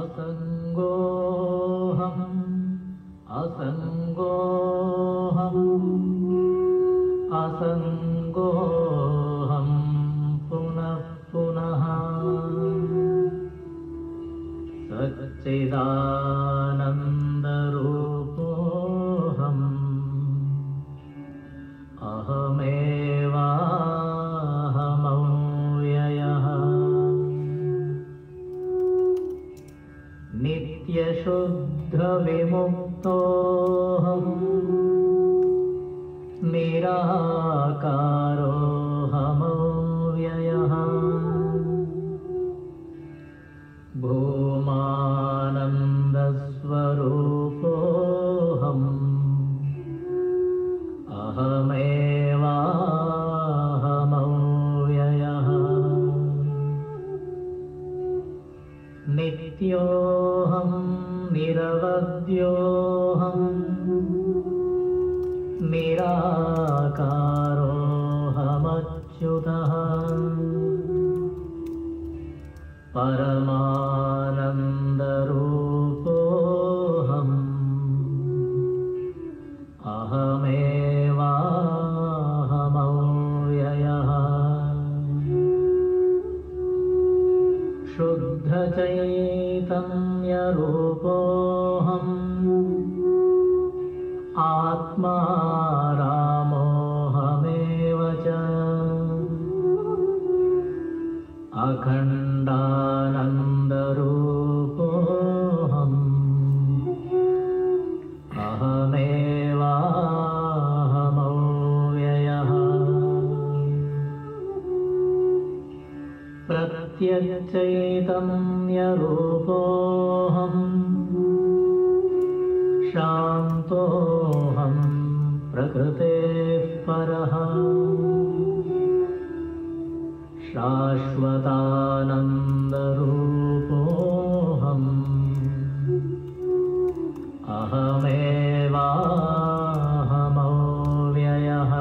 असङ्गोऽहम् असङ्गोऽहम् असङ्गोऽहम् पुनः पुनः सच्चिदानन्दरूपोऽहम् अहमेवाहमव्ययः नित्यशुद्धविमुक्तोऽहम् निराकारोऽहमव्ययः भूमानन्दस्वरूपोऽहम् अहमेवाहमव्ययः नित्योऽहम् निरवद्योऽहम् निराकारोऽहमच्युतः परमानन्दरूपोऽहम् अहमेवाहमव्ययः शुद्धचैतन्यरूपोऽहम् आत्मा रामोऽहमेव च अखण्डानन्दरूपोऽहम् अहमेवाहमव्ययः प्रत्यक्षचैतन्यरूपोऽहम् शान्तोऽहम् प्रकृतेः परः शाश्वतानन्दरूपोऽहम् अहमेवाहमव्ययः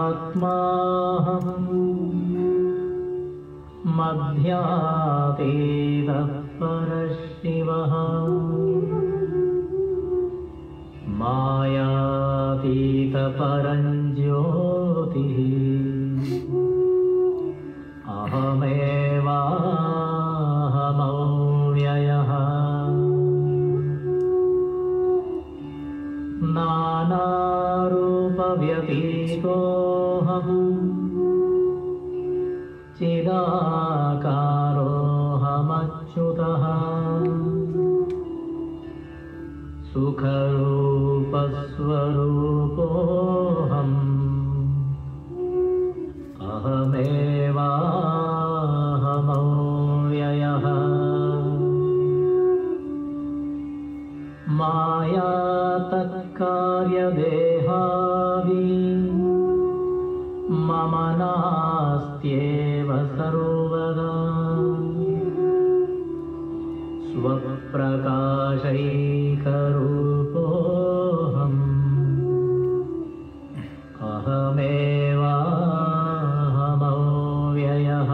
तत्त्वातीतपरात्माहम् मध्यातीतः परशिवः मायातीतपरञ्ज्योतिः अहमेवाहमव्ययः नानारूपव्यतीतोऽहम् चिदाकारोऽहमच्युतः सुखरूपस्वरूपोऽहम् अहमेवाहमव्ययः माया तत्कार्यदेहादि मम नास्त्येव सर्वदा स्वप्रकाशैकरूपोऽहम् अहमेवाहमव्ययः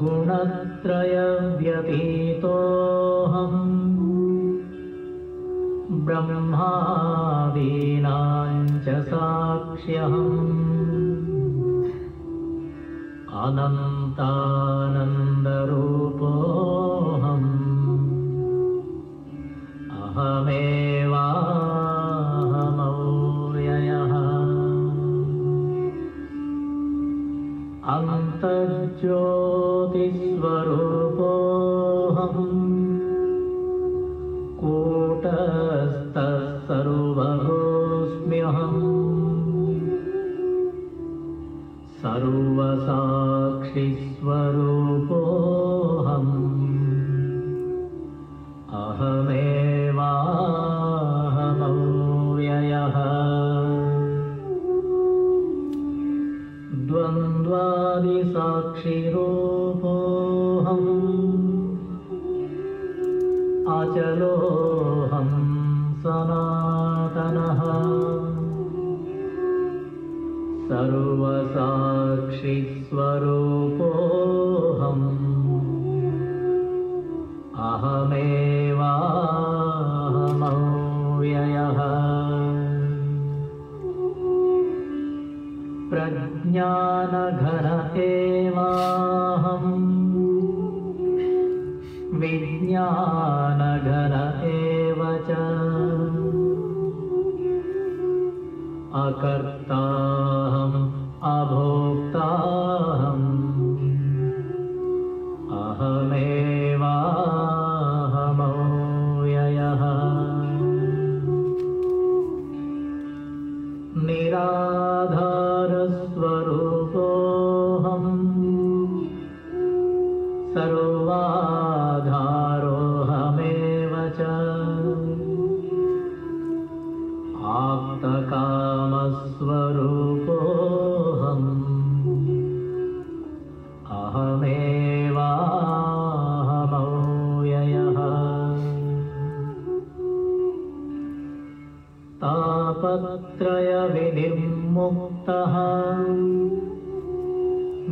गुणत्रयव्यतीतोऽहम् ब्रह्मादीनां च साक्ष्यहम् अनन्तानन्दरूपोऽहम् अहमेवाहमव्ययः अन्तर्ज्योतिस्वरूपोऽहम् कूटस्थः सर्वभूस्म्यहम् सर्वसाक्षिस्वरूपोऽहम् अहमेवाहमव्ययः द्वन्द्वादिसाक्षिरूपोऽहम् अचलोऽहं सनातनः सर्वसाक्षि स्वरूपोऽहम् अहमेवाहमव्ययः प्रज्ञानघन एवाहम् विज्ञानघन एव च अकर्ताहम् अभोक्ताहम् अहमेवाहमव्ययः निराधारस्वरूपोऽहम् सर्वाधारोऽहमेव च आप्तकामस्वरूपोऽहम् अहमेवाहमव्ययः तापत्रयविनिर्मुक्तः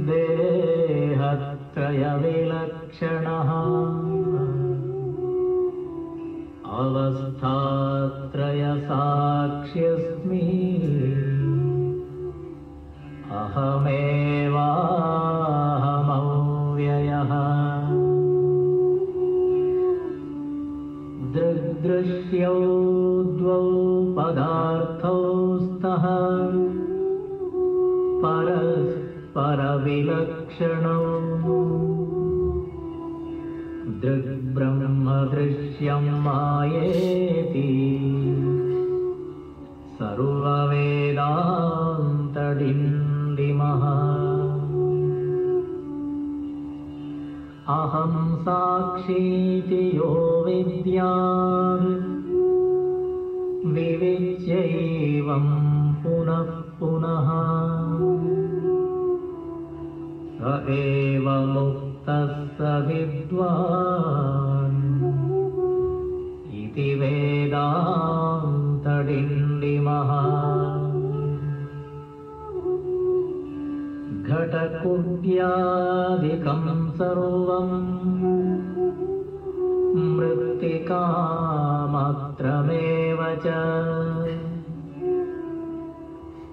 देहत्रयविलक्षणः अवस्थात्रयसाक्ष्यस्मि अहमेवाहमव्ययः दृग्दृश्यौ द्वौ पदार्थौ स्तः परस्परविलक्षणौ दृग्ब्रह्मदृश्यं मायेति सर्ववेदान्तडिण्डिमः अहं साक्षीति यो विद्यात् विविच्यैवं पुनः पुनः स एव मुक्तः स विद्वान् इति वेदान्तडिण्डिमः घटकुड्यादिकं सर्वं मृत्तिकामात्रमेव च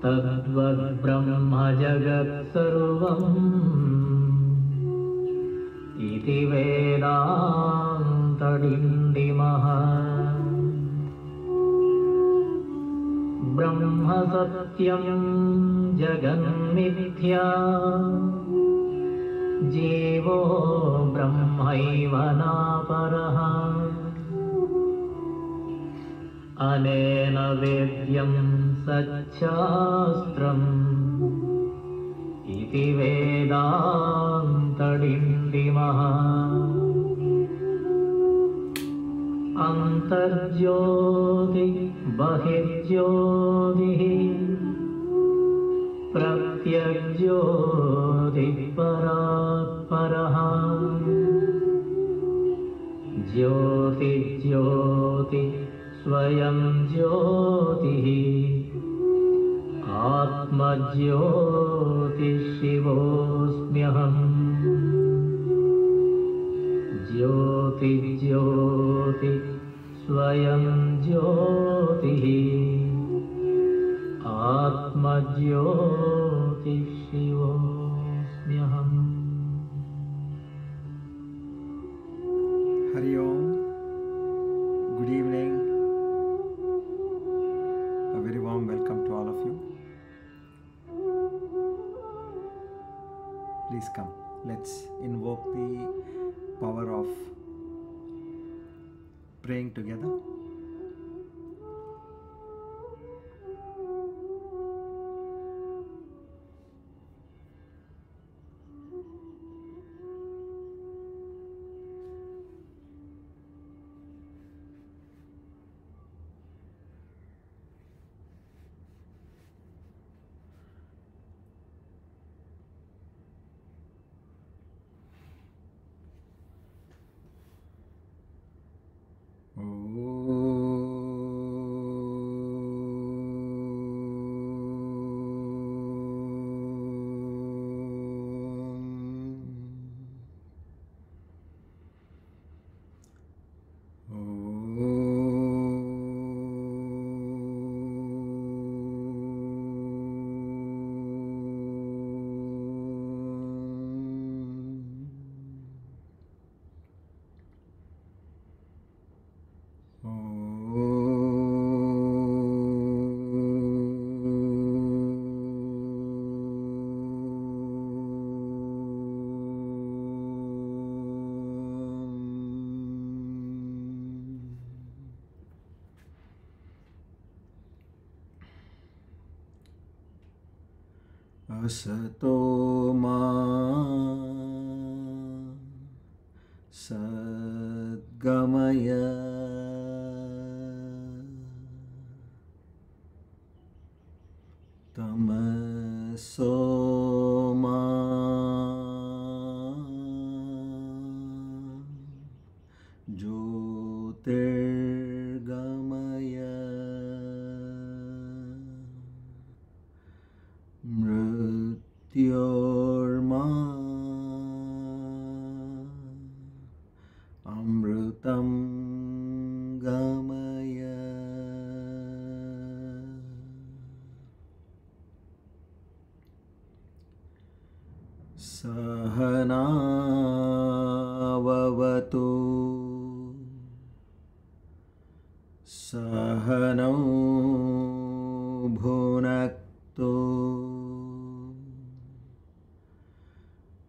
तद्वद्ब्रह्म जगत्सर्वम् इति वेदान्तडिण्डिमः ब्रह्म सत्यं जगन्मिथ्या जीवो ब्रह्मैव नापरः अनेन वेद्यं सच्छास्त्रम् इति वेदान्तडिण्डिमः अन्तर्ज्योति बहिर्ज्योतिः प्रत्यग्ज्योतिः परात्परः ज्योतिज्योति स्वयं ज्योतिः आत्मज्योतिशिवोऽस्म्यहम् ज्योतिज्योति स्वयं ज्योतिः आत्मज्योतिशिवोऽस्म्यहम्। Hari Om. Good evening. A very warm welcome to all of you. Please come. Let's invoke the power of praying together. Oh Asato ma sadgamaya tamaso ma jyotirgamaya mrityorma amritam gamaya. Sahana vavatu sahanau bhunaktu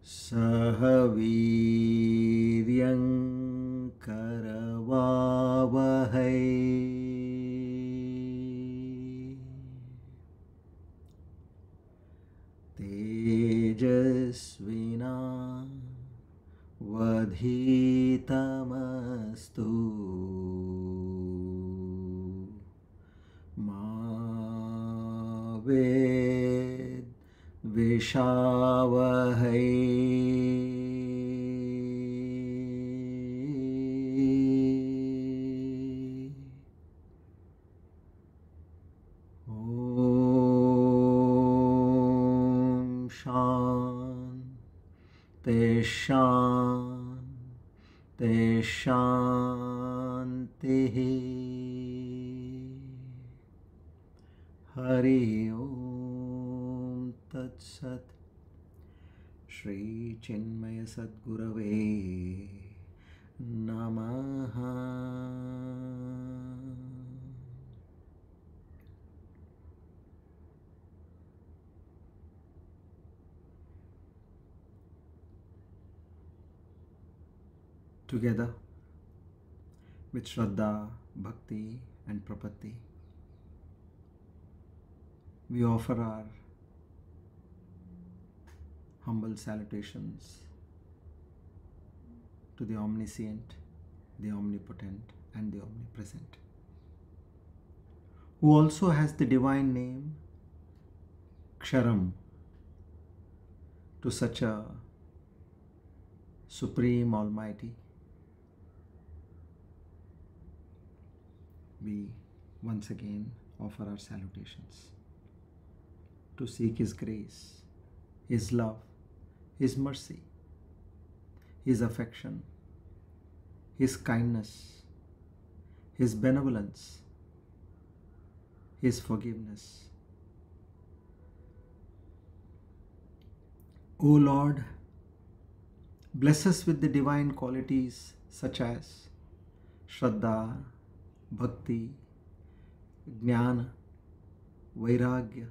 sahaviryam karavavahai tejasvina vadhitamastu ma ved vishavahai. Om Shanti Shanti Shanti. Hari Om Tat Sat. Shri Chinmaya Sadgurave Namaha. Together with Shraddha, Bhakti and Prapatti, we offer our humble salutations to the omniscient, the omnipotent and the omnipresent, who also has the divine name Ksharam, to such a supreme almighty. We once again offer our salutations to seek His grace, His love, His mercy, His affection, His kindness, His benevolence, His forgiveness. O Lord, bless us with the divine qualities such as Shraddha, Bhakti, Jnana, Vairagya,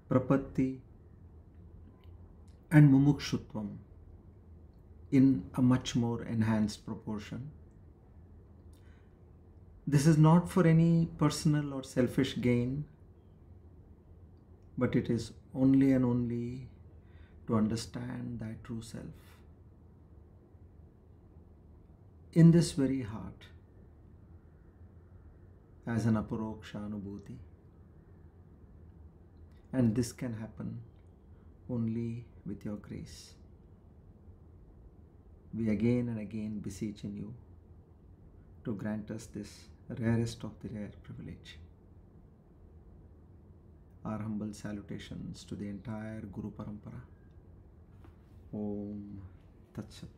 Prapatti and Mumukshutvam in a much more enhanced proportion. This is not for any personal or selfish gain, but it is only and only to understand thy true self. In this very heart, as an Aparoksha Anubhuthi. And this can happen only with your grace. We again and again beseech in you to grant us this rarest of the rare privilege. Our humble salutations to the entire Guru Parampara. Om Tat Sat.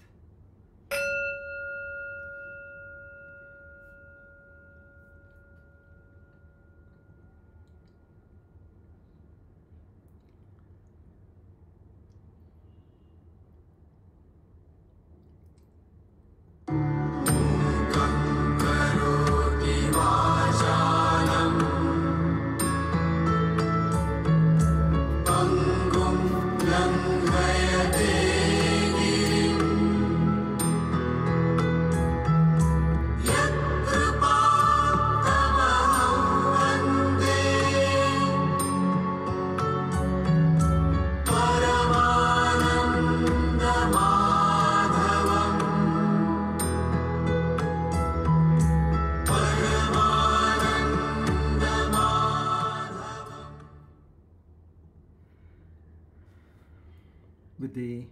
with the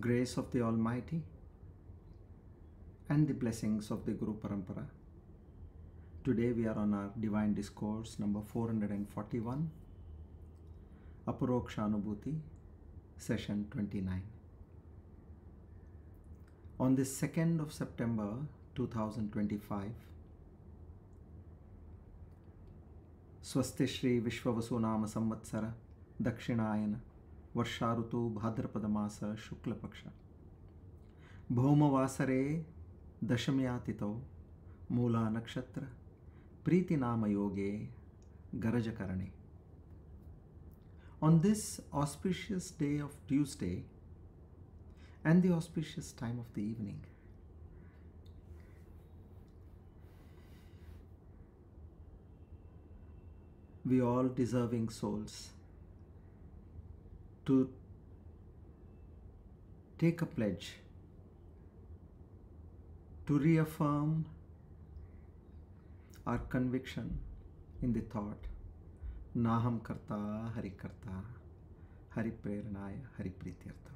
grace of the Almighty and the blessings of the Guru Parampara. Today we are on our Divine Discourse number 441, Aparoksha Anubhuthi, session 29. On the 2nd of September 2025, Swasti Shri Vishwavasunama Samvatsara Dakshinayana Varsharutu Bhadrapadamasa Shukla Paksha Bhaumavasare Dashamyatito Mula Nakshatra Priti Nama Yoge Garajakarane. On this auspicious day of Tuesday and the auspicious time of the evening, we all deserving souls to take a pledge to reaffirm our conviction in the thought Naham Karta Hari Karta Hari Preranaya Hari Prityartha.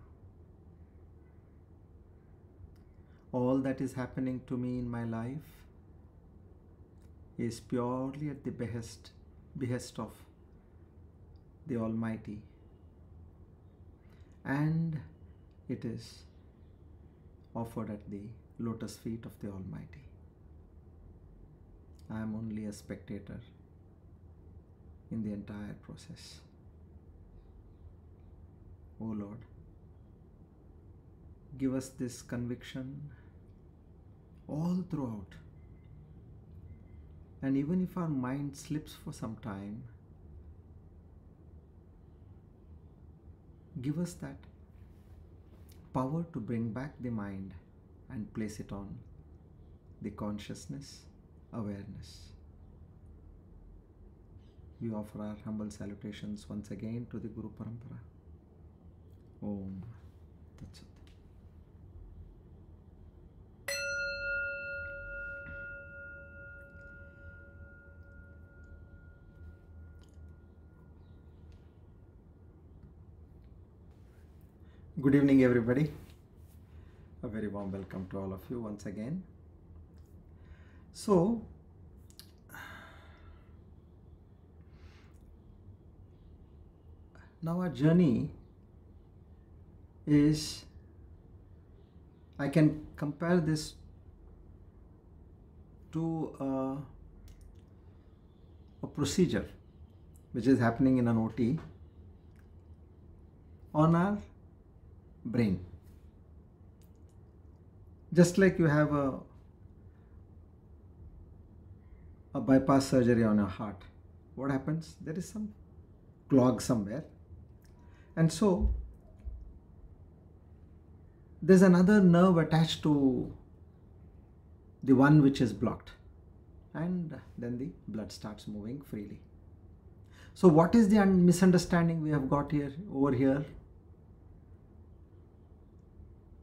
All that is happening to me in my life is purely at the behest of the Almighty, and it is offered at the lotus feet of the Almighty. I am only a spectator in the entire process. O Lord, give us this conviction all throughout. And even if our mind slips for some time, give us that power to bring back the mind and place it on the consciousness, awareness. We offer our humble salutations once again to the Guru Parampara. Om Tat Sat. Good evening, everybody. A very warm welcome to all of you once again. So, now our journey is, I can compare this to a procedure which is happening in an OT on our brain. Just like you have a bypass surgery on your heart, what happens? There is some clog somewhere, and so there's another nerve attached to the one which is blocked, and then the blood starts moving freely. So what is the misunderstanding we have got over here?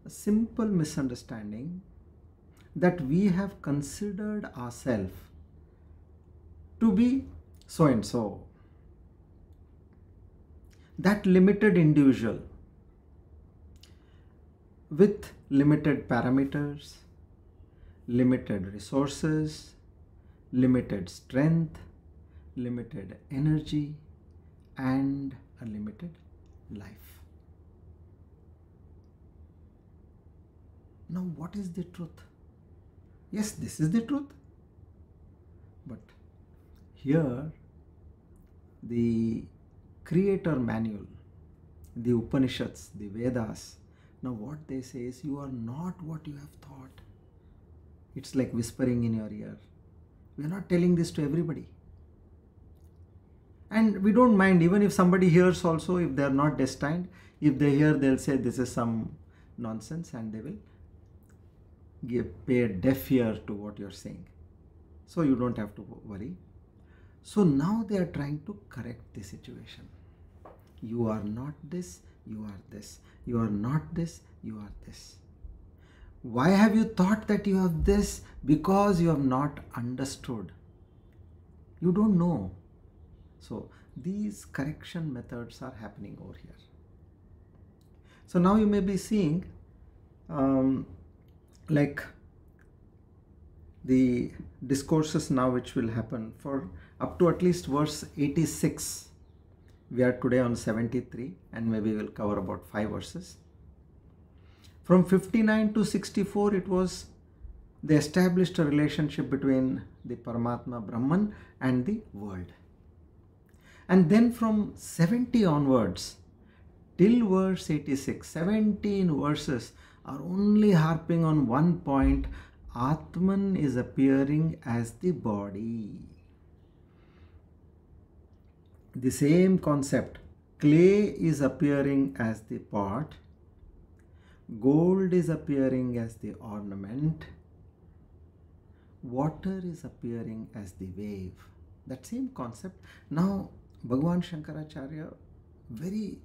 A simple misunderstanding that we have considered ourselves to be so and so, that limited individual with limited parameters, limited resources, limited strength, limited energy, and a limited life. Now, what is the truth? Yes, this is the truth. But here, the creator manual, the Upanishads, the Vedas, now what they say is, you are not what you have thought. It's like whispering in your ear. We are not telling this to everybody. And we don't mind, even if somebody hears also, if they are not destined, if they hear, they'll say this is some nonsense, and they will pay a deaf ear to what you're saying. So you don't have to worry. So now they are trying to correct the situation. You are not this, you are this. You are not this, you are this. Why have you thought that you have this? Because you have not understood. You don't know. So these correction methods are happening over here. So now you may be seeing like the discourses now which will happen for up to at least verse 86. We are today on 73 and maybe we'll cover about 5 verses. From 59 to 64 it was they established a relationship between the Paramatma Brahman and the world. And then from 70 onwards till verse 86, 17 verses are only harping on one point: Atman is appearing as the body. The same concept. Clay is appearing as the pot, gold is appearing as the ornament, water is appearing as the wave. That same concept. Now Bhagavan Shankaracharya very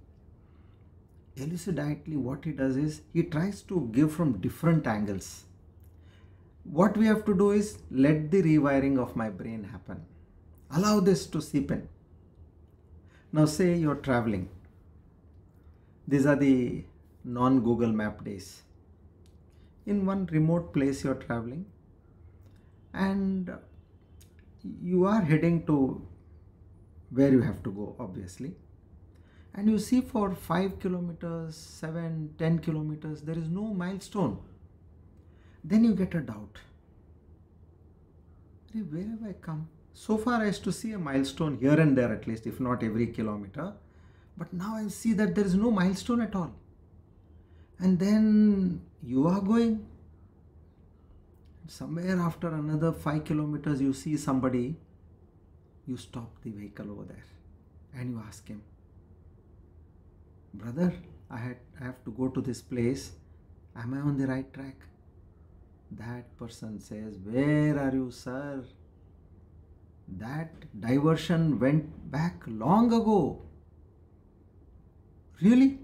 elucidately what he does is he tries to give from different angles. What we have to do is let the rewiring of my brain happen. Allow this to seep in. Now say you're traveling. These are the non-Google Map days. In one remote place you're traveling and you are heading to where you have to go, obviously. And you see for 5 kilometers, 7, 10 kilometers, there is no milestone. Then you get a doubt. Where have I come? So far I used to see a milestone here and there at least, if not every kilometer. But now I see that there is no milestone at all. And then you are going. Somewhere after another 5 kilometers you see somebody. You stop the vehicle over there and you ask him, brother, I have to go to this place. Am I on the right track? That person says, where are you, sir? That diversion went back long ago. Really?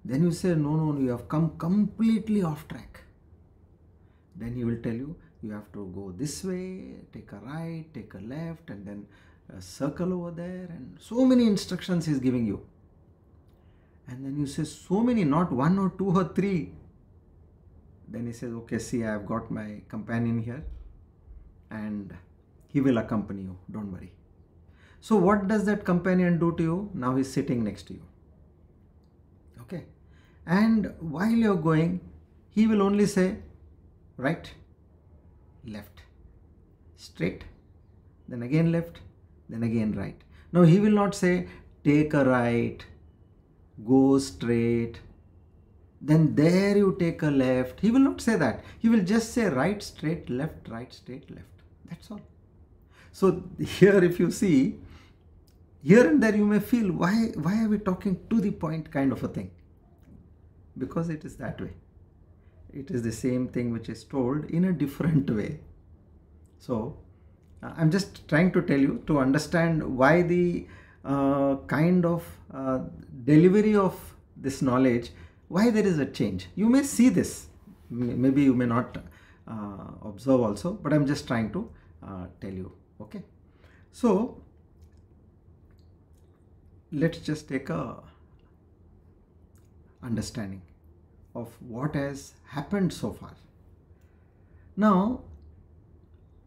Then you say, no, you have come completely off track. Then he will tell you, you have to go this way, take a right, take a left, and then a circle over there, and so many instructions he is giving you. And then you say, so many, not 1 or 2 or 3. Then he says, okay, see, I have got my companion here and he will accompany you, don't worry. So what does that companion do to you? Now he's sitting next to you. Okay. And while you're going, he will only say, right, left, straight, then again left, then again right. Now he will not say, take a right, go straight, then there you take a left. He will not say that. He will just say right, straight, left, right, straight, left. That's all. So here if you see, here and there you may feel, why are we talking to the point kind of a thing? Because it is that way. It is the same thing which is told in a different way. So I'm just trying to tell you to understand why the kind of delivery of this knowledge, why there is a change. You may see this, maybe you may not observe also, but I'm just trying to tell you. Okay, so let's just take a understanding of what has happened so far. Now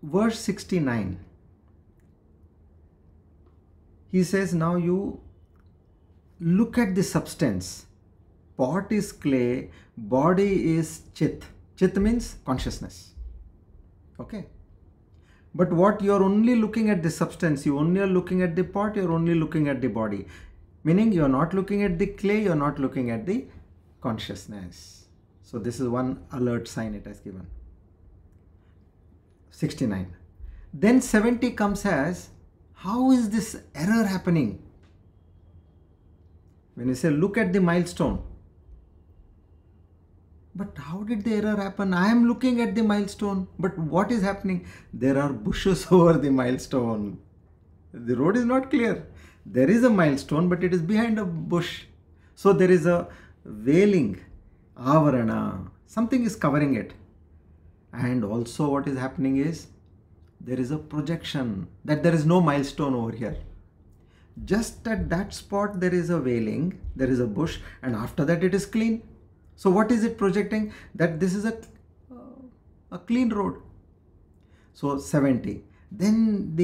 verse 69, he says, now you look at the substance. Pot is clay, body is chit. Chit means consciousness. Okay. But what you are only looking at the substance, you only are looking at the pot, you are only looking at the body. Meaning you are not looking at the clay, you are not looking at the consciousness. So this is one alert sign it has given. 69. Then 70 comes as, how is this error happening? When you say look at the milestone. But how did the error happen? I am looking at the milestone, but what is happening? There are bushes over the milestone. The road is not clear. There is a milestone, but it is behind a bush. So there is a veiling, avarana. Something is covering it. And also what is happening is, there is a projection that there is no milestone over here. just at that spot there is a veiling, there is a bush, and after that it is clean. So what is it projecting? That this is a clean road. So 70. Then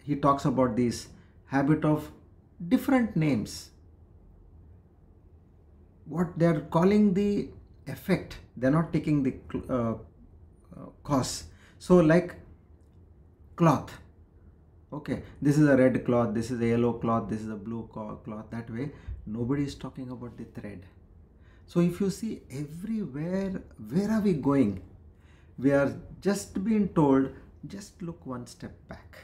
he talks about this habit of different names. What they are calling the effect, they are not taking the cause. So like cloth. Okay, this is a red cloth, this is a yellow cloth, this is a blue cloth. That way, nobody is talking about the thread. So if you see everywhere, where are we going? We are just being told, just look one step back.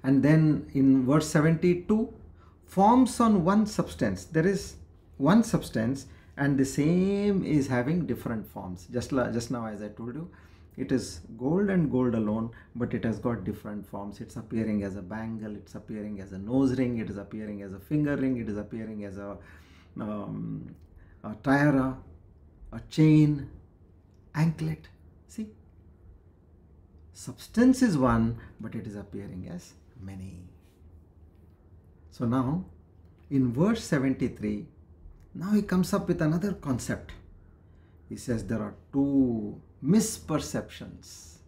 And then in verse 72, forms on one substance. There is one substance and the same is having different forms. Just now, as I told you, it is gold and gold alone, but it has got different forms. It's appearing as a bangle, it's appearing as a nose ring, it is appearing as a finger ring, it is appearing as a tiara, a chain, anklet. See, substance is one, but it is appearing as many. So now in verse 73, now he comes up with another concept. He says there are two misperceptions,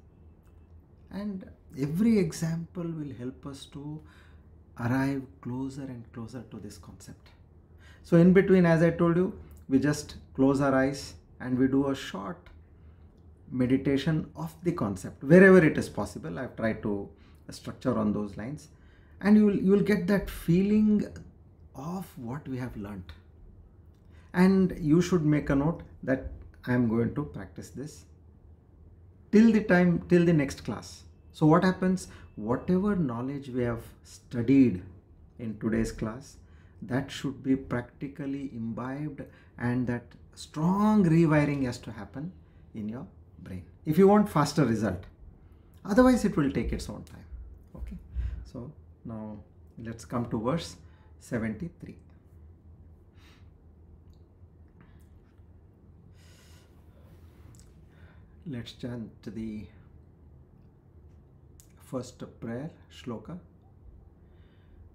and every example will help us to arrive closer and closer to this concept. So in between, as I told you, we just close our eyes and we do a short meditation of the concept wherever it is possible. I've tried to structure on those lines, and you will get that feeling of what we have learnt. And you should make a note that I am going to practice this till the next class. So what happens? Whatever knowledge we have studied in today's class, that should be practically imbibed, and that strong rewiring has to happen in your brain if you want faster result. Otherwise it will take its own time. Okay, so now let's come to verse 73. Let's chant the first prayer, shloka.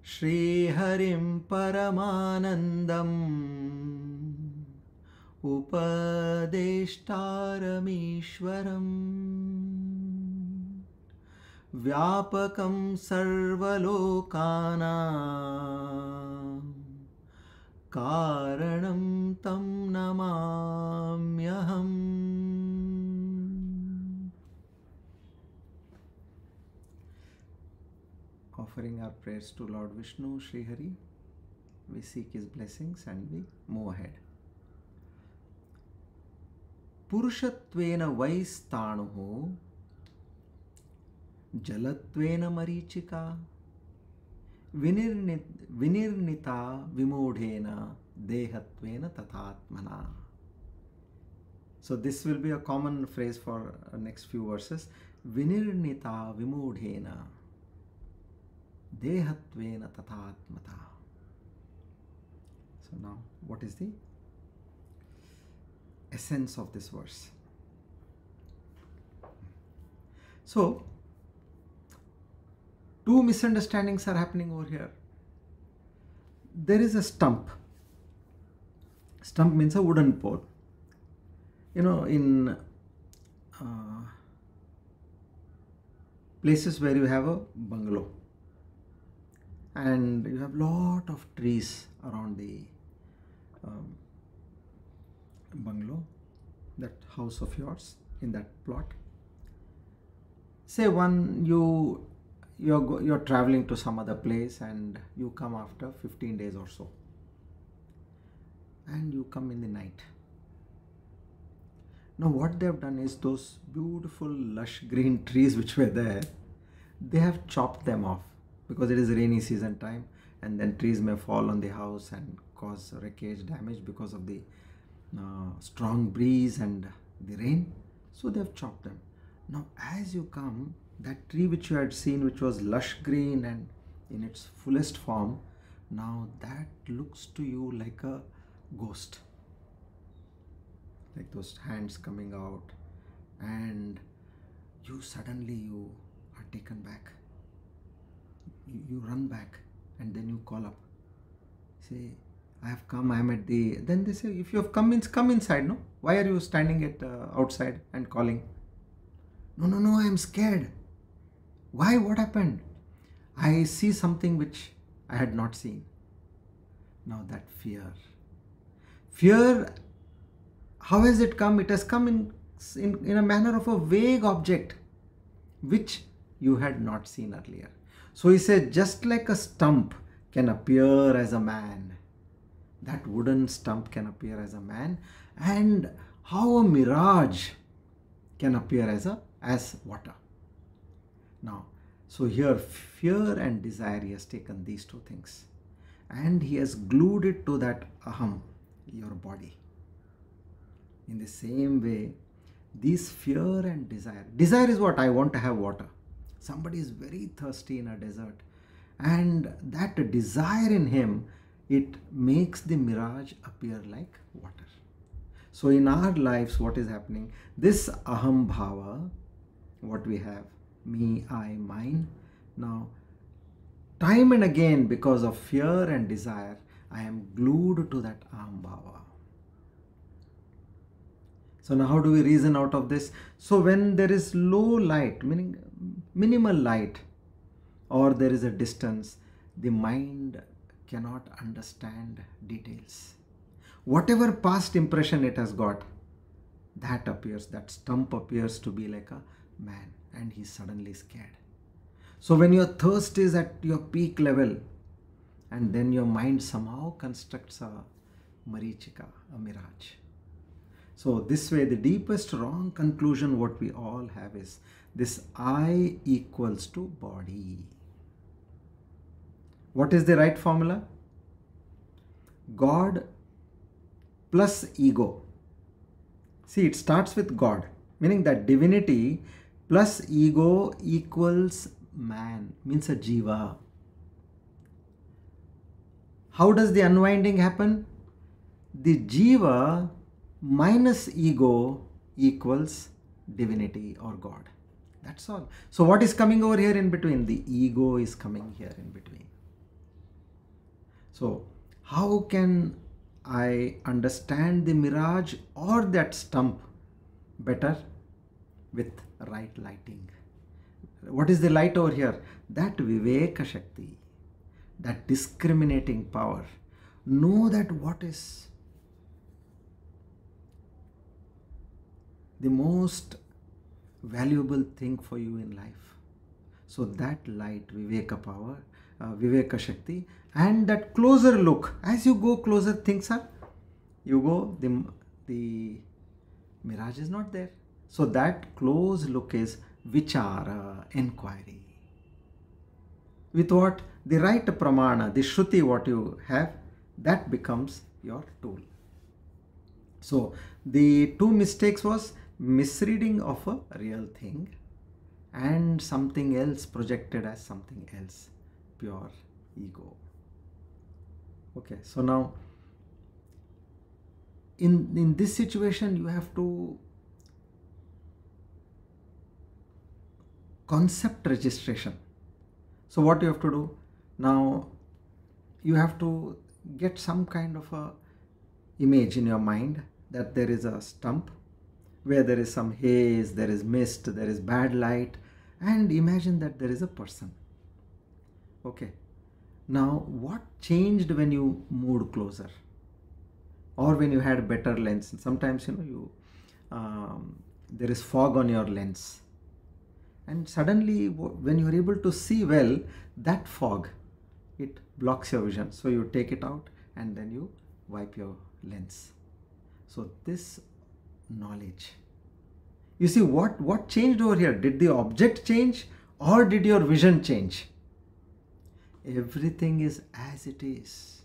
Shri Harim Paramanandam Upadeshtaramishwaram Vyapakam Sarvalokanam Karanam Tam Namamyaham. Offering our prayers to Lord Vishnu, Sri Hari, we seek his blessings and we move ahead. Purushatvena Vaistanuhu Jalatvena Marichika Vinirnita Vimudhena Dehatvena Tathatmana. So this will be a common phrase for next few verses. Vinirnita Vimudhena Dehatvena Tathatmata. So now, what is the essence of this verse? So, two misunderstandings are happening over here. There is a stump. Stump means a wooden pole. You know, in places where you have a bungalow and you have lot of trees around the bungalow, that house of yours, in that plot. Say you're traveling to some other place and you come after 15 days or so, and you come in the night. Now what they have done is, those beautiful lush green trees which were there, they have chopped them off because it is rainy season time, and then trees may fall on the house and cause wreckage, damage because of the strong breeze and the rain. So they have chopped them. Now as you come, that tree which you had seen, which was lush green and in its fullest form, now that looks to you like a ghost, like those hands coming out, and you suddenly are taken back. you run back and then you call up. Say, I have come, I am at the... Then they say, if you have come, means come inside, no? Why are you standing at outside and calling? No, I am scared. Why? What happened? I see something which I had not seen. Now that fear. Fear, how has it come? It has come in a manner of a vague object which you had not seen earlier. So he said, just like a stump can appear as a man, that wooden stump can appear as a man, and how a mirage can appear as water. Now, so here fear and desire, he has taken these two things and he has glued it to that aham, your body. In the same way, these fear and desire is what? I want to have water. Somebody is very thirsty in a desert, and that desire in him, it makes the mirage appear like water. So in our lives, what is happening? This aham bhava, what we have, me, I, mine. Now, time and again, because of fear and desire, I am glued to that aham bhava. So now how do we reason out of this? So when there is low light, meaning minimal light, or there is a distance, the mind cannot understand details. Whatever past impression it has got, that appears, that stump appears to be like a man, and he's suddenly scared. So when your thirst is at your peak level, and then your mind somehow constructs a marichika, a mirage. So this way, the deepest wrong conclusion what we all have is this I equals to body. What is the right formula? God plus ego. See, it starts with God, meaning that divinity plus ego equals man, means a Jiva. How does the unwinding happen? The Jiva minus ego equals divinity or God. That's all. So what is coming over here in between? The ego is coming here in between. So how can I understand the mirage or that stump better? With right lighting. What is the light over here? That Viveka Shakti, that discriminating power. Know that what is the most valuable thing for you in life. So that light, Viveka power, Viveka Shakti, and that closer look. As you go closer, things are, you go, the mirage is not there. So that close look is vichara, inquiry. With what? The right pramana, the shruti what you have, that becomes your tool. So the two mistakes was misreading of a real thing and something else projected as something else, pure ego. Okay, so now in this situation you have to concept registration. So what you have to do? Now you have to get some kind of a image in your mind that there is a stump where there is some haze, there is mist, there is bad light, and imagine that there is a person. Okay. Now what changed when you moved closer? Or when you had better lens? Sometimes there is fog on your lens. And suddenly when you are able to see well, that fog, it blocks your vision. So you take it out and then you wipe your lens. So this knowledge. You see what changed over here? Did the object change or did your vision change? Everything is as it is.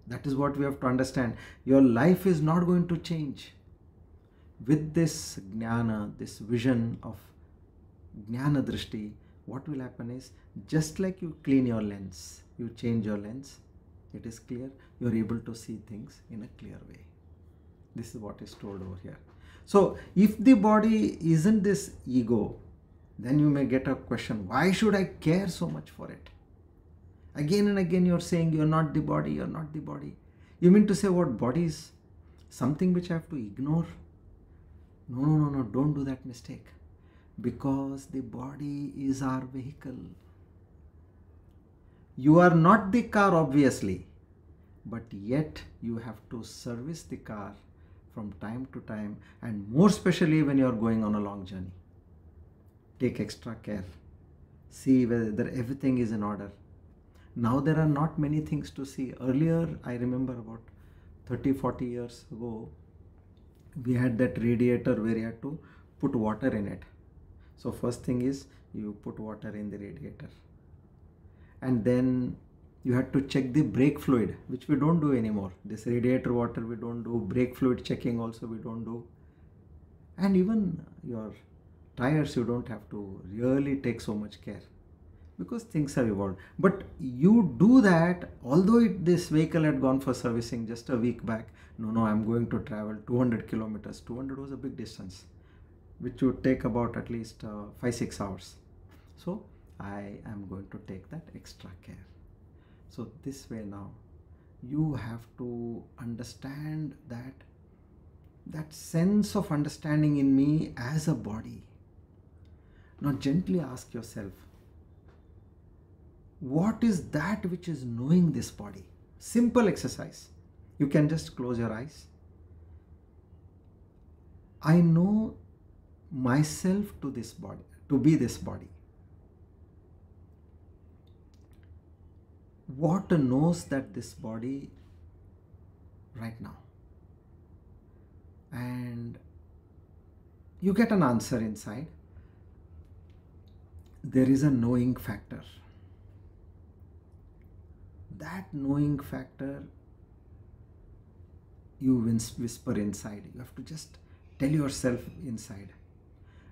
That is what we have to understand. Your life is not going to change. With this jnana, this vision of jnana drishti, what will happen is, just like you clean your lens, you change your lens, it is clear, you are able to see things in a clear way. This is what is told over here. So if the body isn't this ego, then you may get a question, why should I care so much for it? Again and again you're saying you're not the body, you're not the body. You mean to say what, body is something which I have to ignore? No, no, no, no, don't do that mistake. Because the body is our vehicle. You are not the car, obviously, but yet you have to service the car from time to time, and more especially when you are going on a long journey. Take extra care. See whether everything is in order. Now there are not many things to see. Earlier, I remember about 30-40 years ago, we had that radiator where you had to put water in it. So first thing is you put water in the radiator. And then you had to check the brake fluid, which we don't do anymore. This radiator water we don't do. Brake fluid checking also we don't do. And even your tires, you don't have to really take so much care, because things have evolved. But you do that, although this vehicle had gone for servicing just a week back. No, I'm going to travel 200 kilometers. 200 was a big distance, which would take about at least 5-6 hours. So I am going to take that extra care. So this way now, you have to understand that sense of understanding in me as a body. Now gently ask yourself, what is that which is knowing this body? Simple exercise. You can just close your eyes. I know myself to this body, to be this body. What knows that this body right now? And you get an answer inside. There is a knowing factor. That knowing factor, you whisper inside. You have to just tell yourself inside.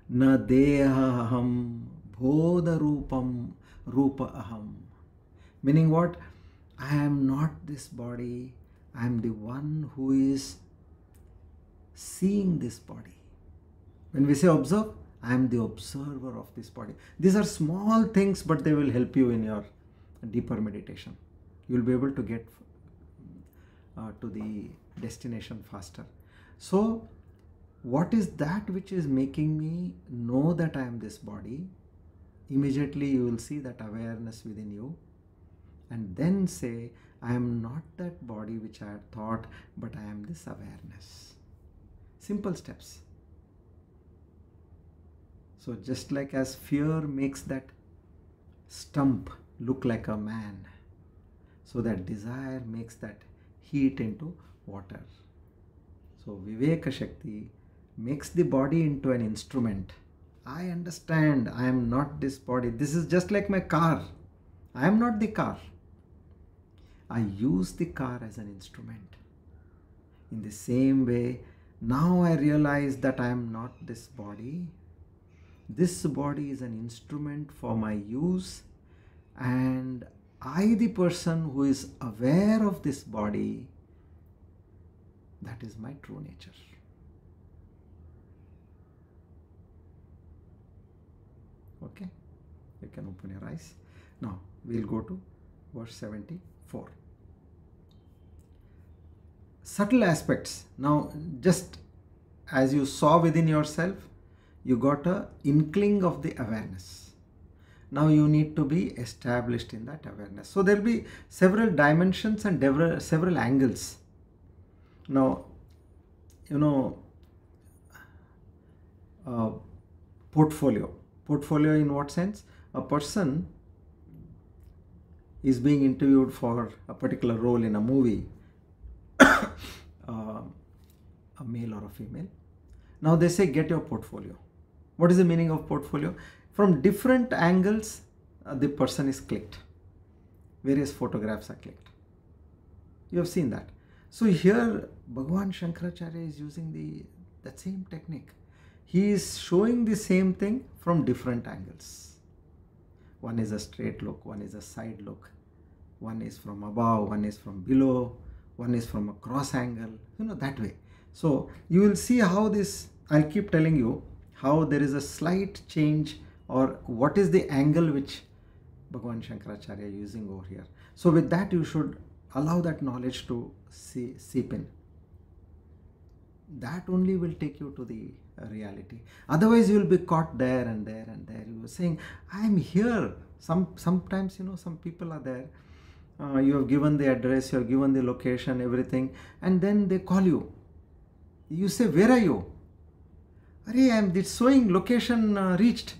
Na dehaham bodha rupam rupa aham. Meaning what? I am not this body. I am the one who is seeing this body. When we say observe, I am the observer of this body. These are small things, but they will help you in your deeper meditation. You will be able to get to the destination faster. So, what is that which is making me know that I am this body? Immediately you will see that awareness within you. And then say, I am not that body which I had thought, but I am this awareness. Simple steps. So just like as fear makes that stump look like a man, so that desire makes that heat into water. So Viveka Shakti makes the body into an instrument. I understand I am not this body. This is just like my car. I am not the car. I use the car as an instrument. In the same way, now I realize that I am not this body. This body is an instrument for my use, and I, the person who is aware of this body, that is my true nature. Okay, you can open your eyes. Now we'll go to verse 74. Subtle aspects. Now, just as you saw within yourself, you got an inkling of the awareness. Now you need to be established in that awareness. So there will be several dimensions and several angles. Now, portfolio. Portfolio in what sense? A person is being interviewed for a particular role in a movie, a male or a female. Now they say, get your portfolio. What is the meaning of portfolio? From different angles, the person is clicked. Various photographs are clicked. You have seen that. So here, Bhagavan Shankaracharya is using that same technique. He is showing the same thing from different angles. One is a straight look, one is a side look, one is from above, one is from below, one is from a cross angle, that way. So you will see how this, I'll keep telling you how there is a slight change, or what is the angle which Bhagavan Shankaracharya using over here. So with that, you should allow that knowledge to seep in. That only will take you to the reality. Otherwise, you will be caught there and there and there. You are saying, I am here. Sometimes, some people are there. You have given the address, you have given the location, everything, and then they call you. You say, where are you? It's showing location reached,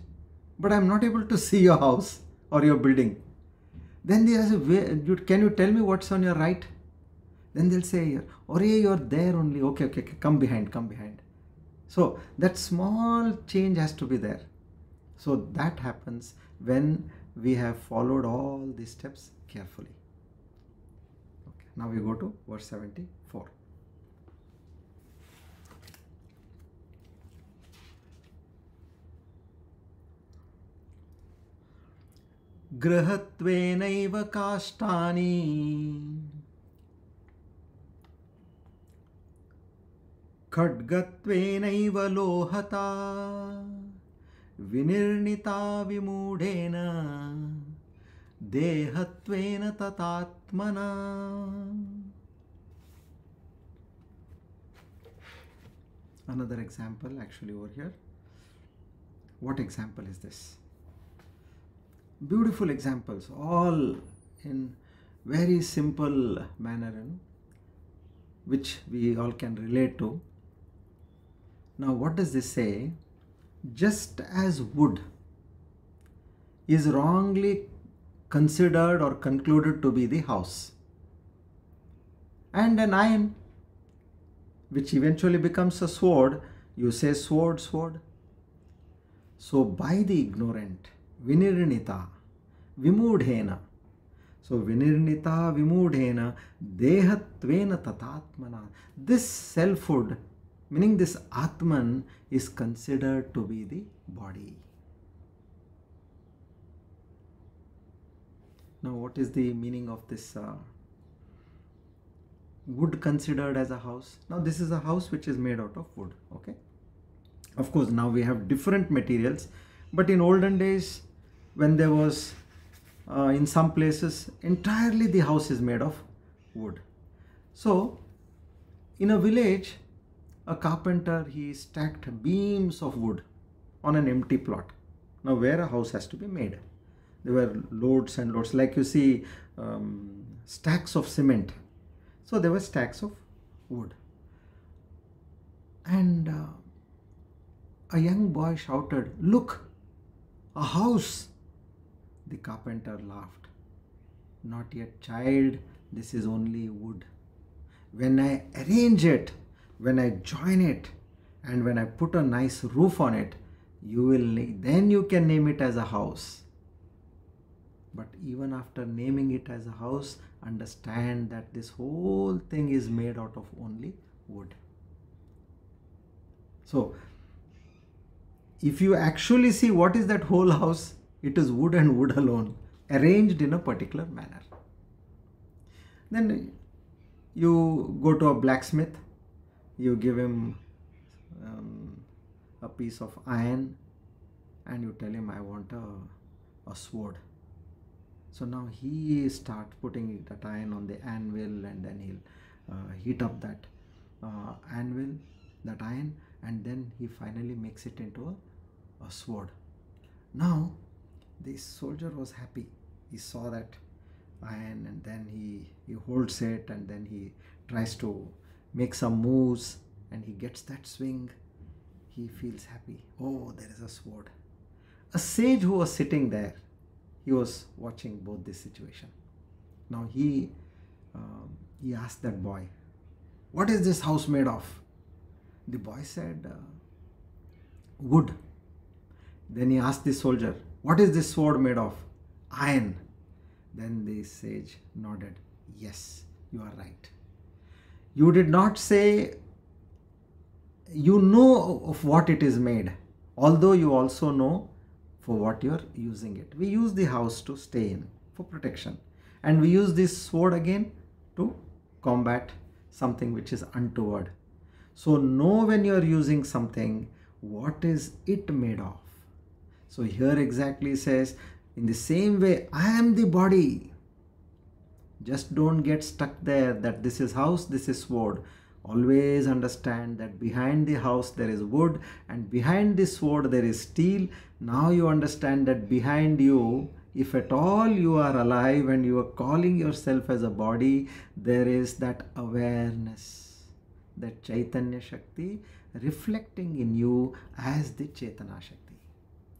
but I am not able to see your house or your building. Then they say, can you tell me what's on your right? Then they'll say, you're there only. Okay, come behind. So that small change has to be there. So that happens when we have followed all these steps carefully. Okay, now we go to verse 74. Grahatvenaiva kastani khadgatvenaiva lohata vinirnita vimudena dehatvena tatatmana. Another example actually over here. What example is this? Beautiful examples, all in very simple manner, which we all can relate to. Now, what does this say? Just as wood is wrongly considered or concluded to be the house, and an iron, which eventually becomes a sword, you say sword. So, by the ignorant, vinirnita, vimudhena. So, vinirnita, vimudhena, dehatvena tatatmana. This selfhood, meaning this Atman, is considered to be the body. Now, what is the meaning of this wood considered as a house? Now, this is a house which is made out of wood, okay? Of course, now we have different materials, but in olden days, when there was, in some places, entirely the house is made of wood. So, in a village, a carpenter, he stacked beams of wood on an empty plot. Now, where a house has to be made, there were loads and loads, like you see stacks of cement. So, there were stacks of wood. And a young boy shouted, "Look, a house!" The carpenter laughed. "Not yet, child, this is only wood. When I arrange it, when I join it, and when I put a nice roof on it, then you can name it as a house. But even after naming it as a house, understand that this whole thing is made out of only wood." So, if you actually see what is that whole house, it is wood and wood alone, arranged in a particular manner. Then you go to a blacksmith, you give him a piece of iron and you tell him, "I want a sword." So now he starts putting that iron on the anvil, and then he'll heat up that anvil, that iron, and then he finally makes it into a sword. Now the soldier was happy. He saw that iron, and then he holds it, and then he tries to make some moves, and he gets that swing. He feels happy. Oh, there is a sword. A sage who was sitting there, he was watching both this situation. Now he asked that boy, "What is this house made of?" The boy said, "Wood." Then he asked the soldier, "What is this sword made of?" "Iron." Then the sage nodded. "Yes, you are right. You did not say you know of what it is made, although you also know for what you are using it. We use the house to stay in for protection, and we use this sword again to combat something which is untoward. So know when you are using something, what is it made of." So here exactly says, In the same way, I am the body. Just don't get stuck there that this is house, this is sword. Always understand that behind the house there is wood, and behind the sword there is steel. Now you understand that behind you, if at all you are alive and you are calling yourself as a body, there is that awareness, that Chaitanya Shakti reflecting in you as the Chetana Shakti.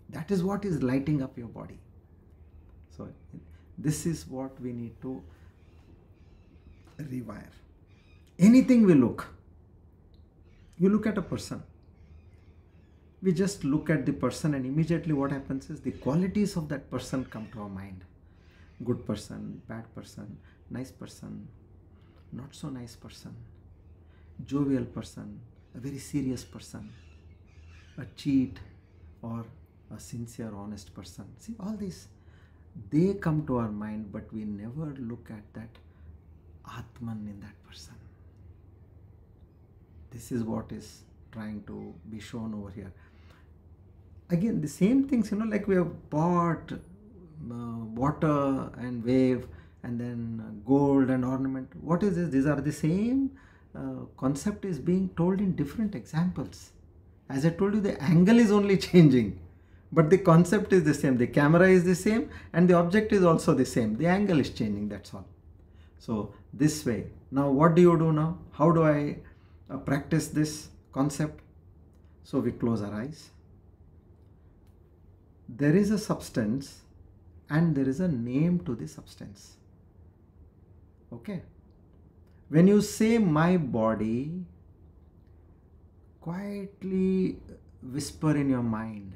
That is what is lighting up your body. So this is what we need to rewire. Anything we look, you look at a person, we just look at the person and immediately what happens is the qualities of that person come to our mind. Good person, bad person, nice person, not so nice person, jovial person, a very serious person, a cheat, or a sincere, honest person. See, all these, they come to our mind, but we never look at that Atman in that person. This is what is trying to be shown over here. Again, the same things, like we have bought water and wave, and then gold and ornament. What is this? These are the same concept is being told in different examples. As I told you, the angle is only changing, but the concept is the same. The camera is the same and the object is also the same. The angle is changing, that's all. So this way. Now what do you do now? How do I practice this concept? So we close our eyes. There is a substance and there is a name to the substance. Okay. When you say my body, quietly whisper in your mind,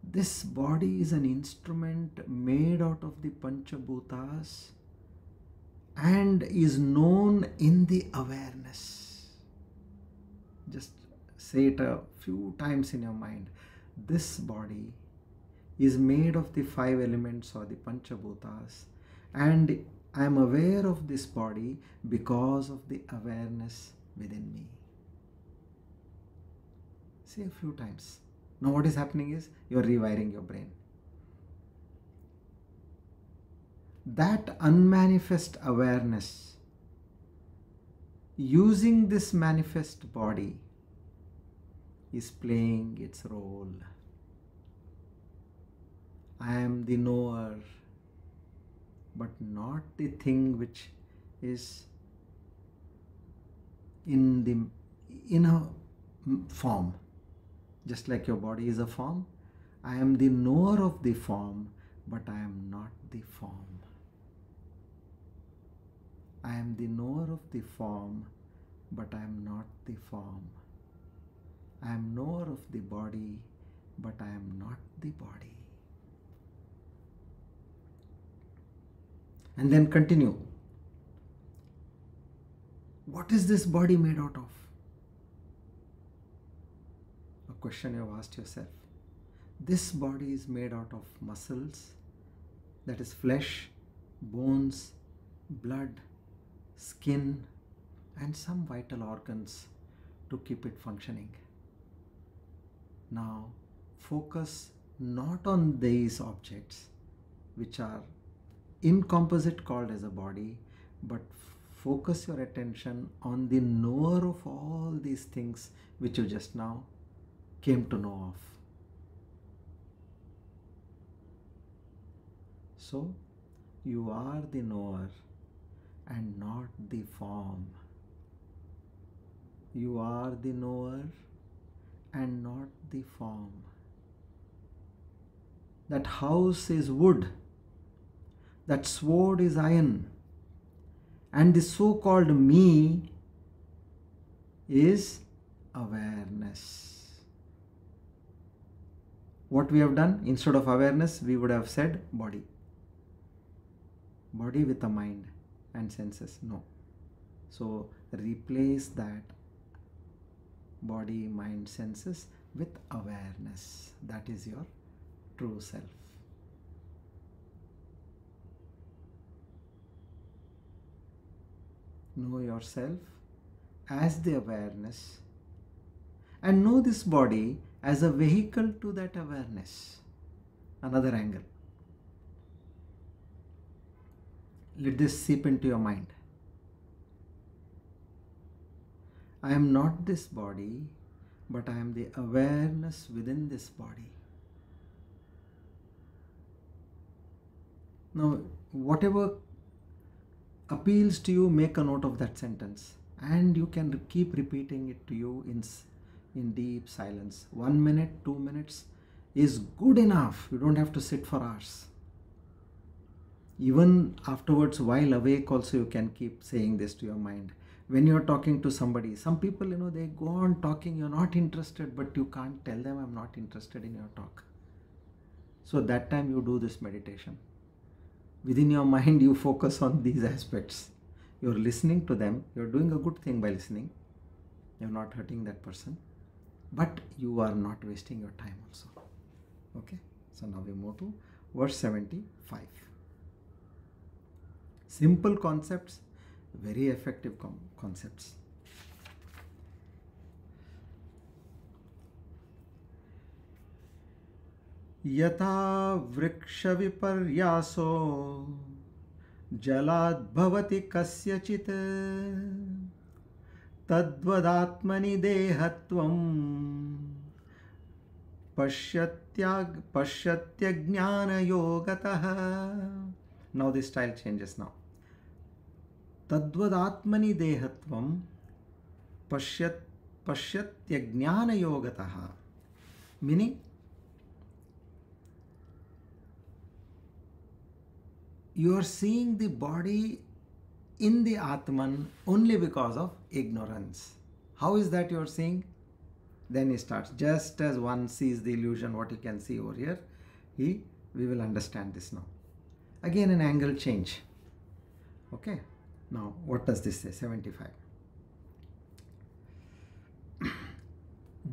this body is an instrument made out of the Panchabhutas and is known in the awareness. Just say it a few times in your mind. This body is made of the 5 elements or the Panchabhutas, and I am aware of this body because of the awareness within me. Say a few times. Now what is happening is you are rewiring your brain. That unmanifest awareness, using this manifest body, is playing its role. I am the knower, but not the thing which is in a form. Just like your body is a form, I am the knower of the form, but I am not the form. I am the knower of the form, but I am not the form. I am knower of the body, but I am not the body. And then continue. What is this body made out of? A question you have asked yourself. This body is made out of muscles, that is flesh, bones, blood, skin, and some vital organs to keep it functioning. Now, focus not on these objects, which are in composite called as a body, but focus your attention on the knower of all these things which you just now came to know of. So, you are the knower and not the form. You are the knower and not the form. That house is wood, that sword is iron, and the so-called me is awareness. What we have done, instead of awareness, we would have said body. Body with a mind and senses. No. So replace that body, mind, senses with awareness. That is your true self. Know yourself as the awareness and know this body as a vehicle to that awareness. another angle. Let this seep into your mind. I am not this body, but I am the awareness within this body. Now, whatever appeals to you, make a note of that sentence, and you can keep repeating it to you in deep silence. 1 minute, 2 minutes is good enough. You don't have to sit for hours. Even afterwards, while awake also, you can keep saying this to your mind. When you're talking to somebody, some people, they go on talking, you're not interested, but you can't tell them, I'm not interested in your talk. So that time you do this meditation. Within your mind, you focus on these aspects. You're listening to them. You're doing a good thing by listening. You're not hurting that person. But you are not wasting your time also. Okay? So now we move to verse 75. Simple concepts, very effective concepts. Yatha vriksha viparyaso jalad bhavati kasyachit tadvadatmani dehatvam pashyatya jnana yogatah. Now the style changes now. Tadvadatmani dehatvam pashyatya jnana yogatah. Meaning, you are seeing the body in the Atman only because of ignorance. How is that you are seeing? Then he starts. Just as one sees the illusion, what you can see over here, we will understand this now. Again, an angle change. Okay. Now, what does this say? 75.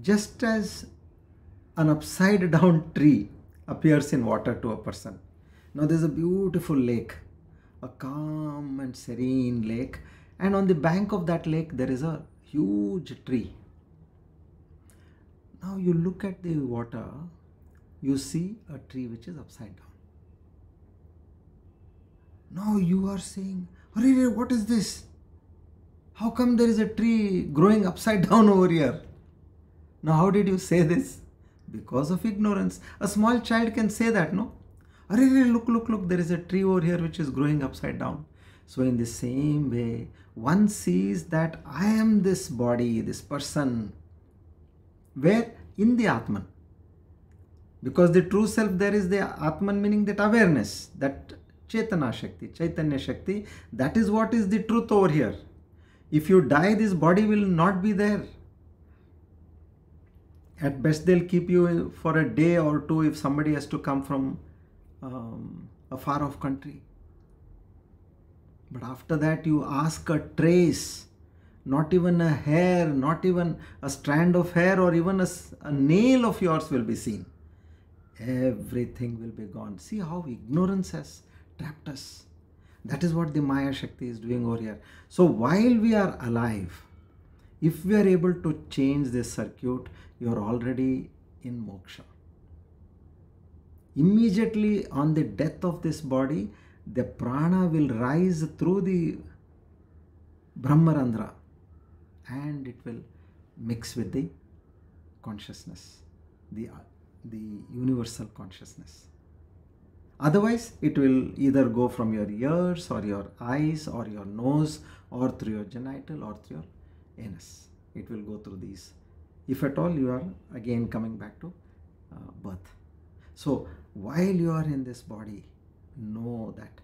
Just as an upside down tree appears in water to a person. Now there's a beautiful lake, a calm and serene lake, and on the bank of that lake there is a huge tree. Now you look at the water, you see a tree which is upside down. Now you are saying, "Arey, what is this? How come there is a tree growing upside down over here?" Now how did you say this? Because of ignorance. A small child can say that, no? Look, there is a tree over here which is growing upside down. So in the same way, one sees that I am this body, this person. Where? In the Atman. Because the true self, there is the Atman, meaning that awareness, that Chetana Shakti, Chaitanya Shakti, that is what is the truth over here. If you die, this body will not be there. At best, they'll keep you for a day or two if somebody has to come from a far off country. But after that, you ask a trace, not even a hair, not even a strand of hair or even a nail of yours will be seen. Everything will be gone. See how ignorance has trapped us. That is what the Maya Shakti is doing over here. So while we are alive, if we are able to change this circuit, you are already in moksha. Immediately on the death of this body, the prana will rise through the Brahmarandra and it will mix with the consciousness, the universal consciousness. Otherwise, it will either go from your ears or your eyes or your nose or through your genital or through your anus. It will go through these. If at all you are again coming back to birth. So, while you are in this body, know that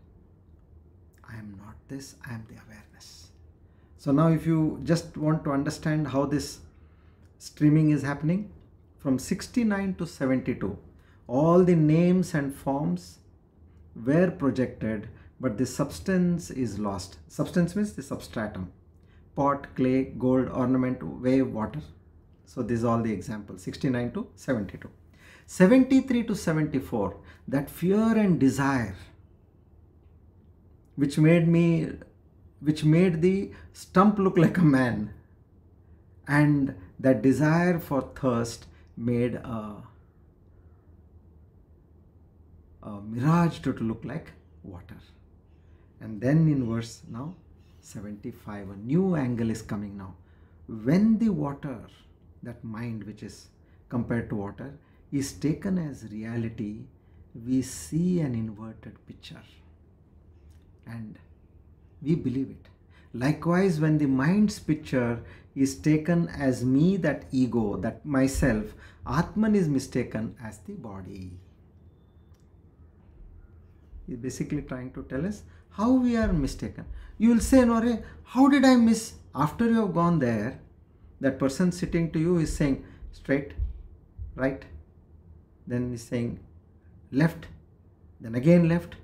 I am not this, I am the awareness. So now if you just want to understand how this streaming is happening, from 69 to 72, all the names and forms were projected, but the substance is lost. Substance means the substratum. Pot, clay, gold, ornament, wave, water. So these are all the examples, 69 to 72. 73 to 74, that fear and desire which made the stump look like a man, and that desire for thirst made a mirage to look like water. And then in verse now 75, a new angle is coming now. When the water, that mind which is compared to water, is taken as reality, we see an inverted picture and we believe it. Likewise, when the mind's picture is taken as me, that ego, that myself, Atman is mistaken as the body. He's basically trying to tell us how we are mistaken. You will say, no, how did I miss? After you have gone there, that person sitting to you is saying straight, right, then he's saying left, then again left.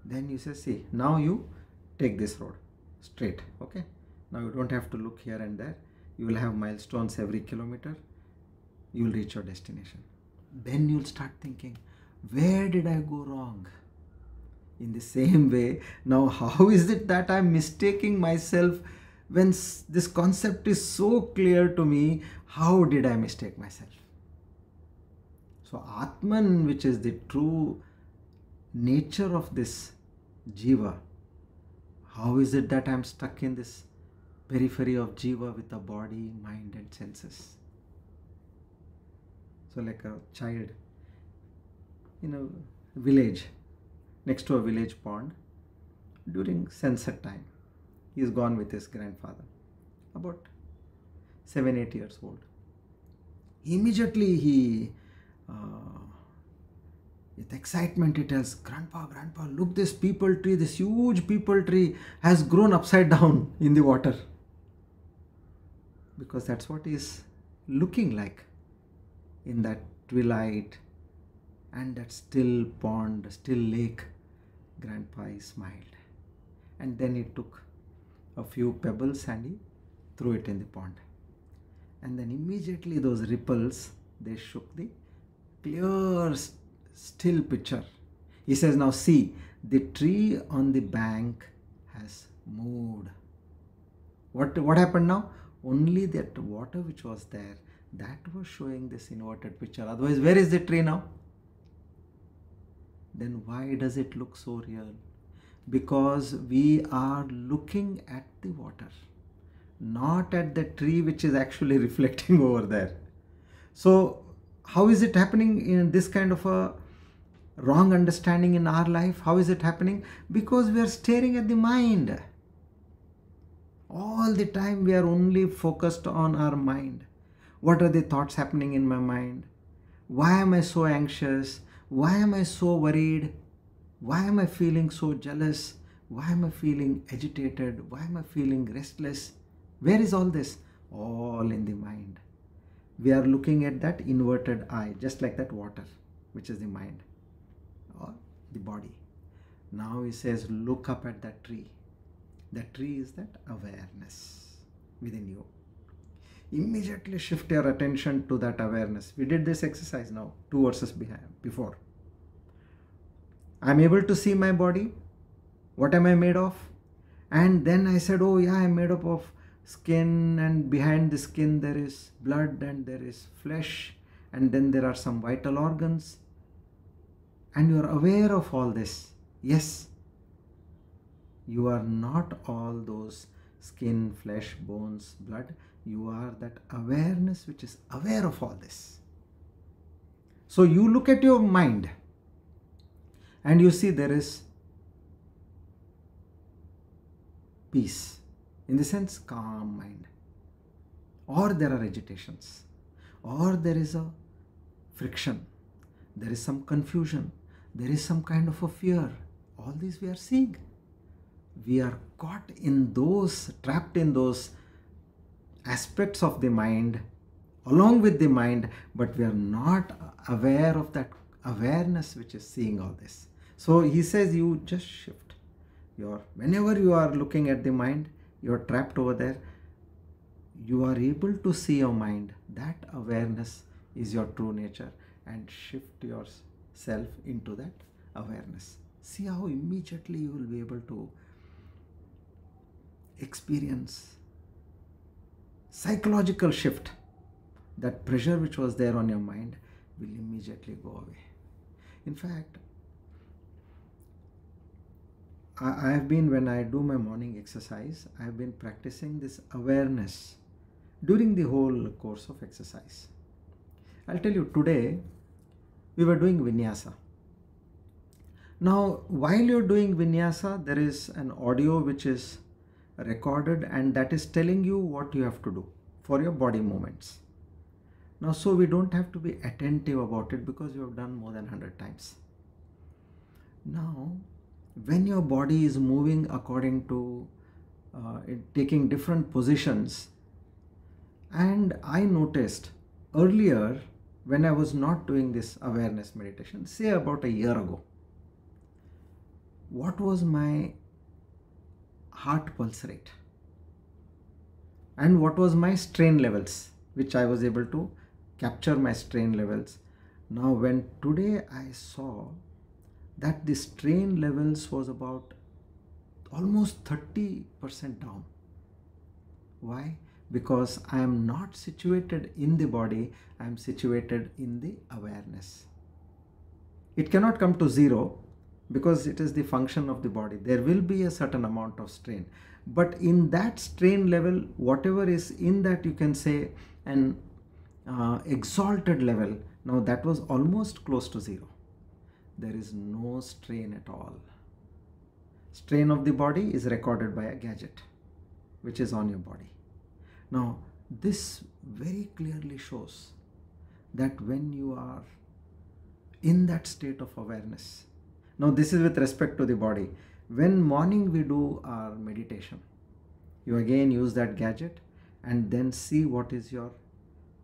Then you say, see, now you take this road straight. Okay, now you don't have to look here and there. You will have milestones every kilometer. You will reach your destination. Then you'll start thinking, where did I go wrong? In the same way, now how is it that I'm mistaking myself when this concept is so clear to me? How did I mistake myself? So Atman, which is the true nature of this Jiva, how is it that I'm stuck in this periphery of Jiva with a body, mind and senses? So like a child in a village, next to a village pond, during sunset time, he is gone with his grandfather, about 7-8 years old. Immediately he, with excitement, he tells, Grandpa, look, this people tree, this huge people tree has grown upside down in the water. Because that's what is looking like in that twilight and that still pond, still lake. Grandpa he smiled. And then he took a few pebbles and he threw it in the pond. And then immediately those ripples, they shook the clear, still picture. He says, now see, the tree on the bank has moved. What happened now? Only that water which was there, that was showing this inverted picture. Otherwise, where is the tree now? Then why does it look so real? Because we are looking at the water, not at the tree which is actually reflecting over there. So how is it happening in this kind of a wrong understanding in our life? How is it happening? Because we are staring at the mind. All the time we are only focused on our mind. What are the thoughts happening in my mind? Why am I so anxious? Why am I so worried? Why am I feeling so jealous? Why am I feeling agitated? Why am I feeling restless? Where is all this? All in the mind. We are looking at that inverted eye, just like that water, which is the mind or the body. Now he says, look up at that tree. That tree is that awareness within you. Immediately shift your attention to that awareness. We did this exercise now, 2 verses before. I'm able to see my body. What am I made of? And then I said, oh yeah, I'm made up of skin, and behind the skin there is blood and there is flesh, and then there are some vital organs. And you are aware of all this. Yes, you are not all those skin, flesh, bones, blood. You are that awareness which is aware of all this. So you look at your mind and you see there is peace, in the sense calm mind, or there are agitations, or there is a friction, there is some confusion, there is some kind of a fear. All these we are seeing. We are caught in those, trapped in those aspects of the mind, along with the mind, but we are not aware of that awareness which is seeing all this. So he says, you just shift whenever you are looking at the mind, you are trapped over there, you are able to see your mind. That awareness is your true nature, and shift yourself into that awareness. See how immediately you will be able to experience psychological shift. That pressure which was there on your mind will immediately go away. In fact, I have been, when I do my morning exercise, I have been practicing this awareness during the whole course of exercise. I'll tell you, today we were doing vinyasa. Now, while you're doing vinyasa, there is an audio which is recorded, and that is telling you what you have to do for your body movements. Now, so we don't have to be attentive about it because you have done more than 100 times. Now, when your body is moving according to taking different positions, and I noticed earlier when I was not doing this awareness meditation, say about a year ago, what was my heart pulse rate and what was my strain levels, which I was able to capture my strain levels. Now, when today I saw that the strain levels was about almost 30% down. Why? Because I am not situated in the body, I am situated in the awareness. It cannot come to zero because it is the function of the body. There will be a certain amount of strain. But in that strain level, whatever is in that, you can say an exalted level, now that was almost close to zero. There is no strain at all. Strain of the body is recorded by a gadget which is on your body. Now, this very clearly shows that when you are in that state of awareness, now this is with respect to the body. When morning we do our meditation, you again use that gadget and then see what is your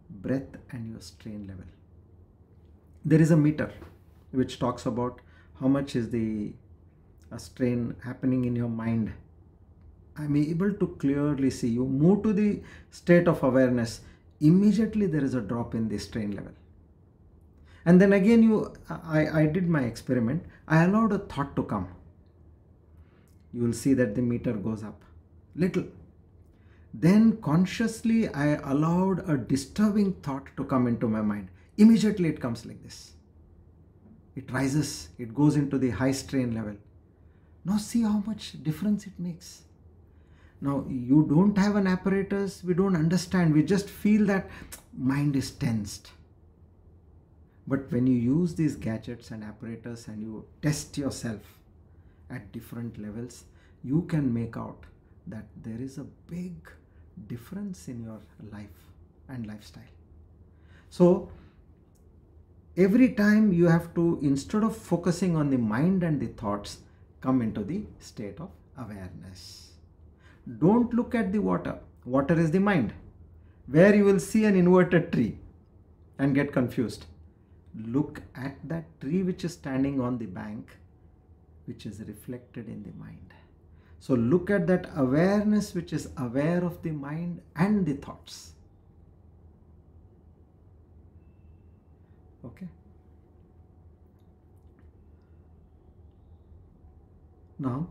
breath and your strain level. There is a meter which talks about how much is the strain happening in your mind. I'm able to clearly see, you move to the state of awareness, immediately there is a drop in the strain level. And then again I did my experiment. I allowed a thought to come. You will see that the meter goes up little. Then consciously I allowed a disturbing thought to come into my mind. Immediately it comes like this. It rises, it goes into the high strain level. Now see how much difference it makes. Now you don't have an apparatus, we don't understand, we just feel that mind is tensed. But when you use these gadgets and apparatus and you test yourself at different levels, you can make out that there is a big difference in your life and lifestyle. So every time you have to, instead of focusing on the mind and the thoughts, come into the state of awareness. Don't look at the water. Water is the mind, where you will see an inverted tree and get confused. Look at that tree which is standing on the bank, which is reflected in the mind. So look at that awareness which is aware of the mind and the thoughts. Okay. Now,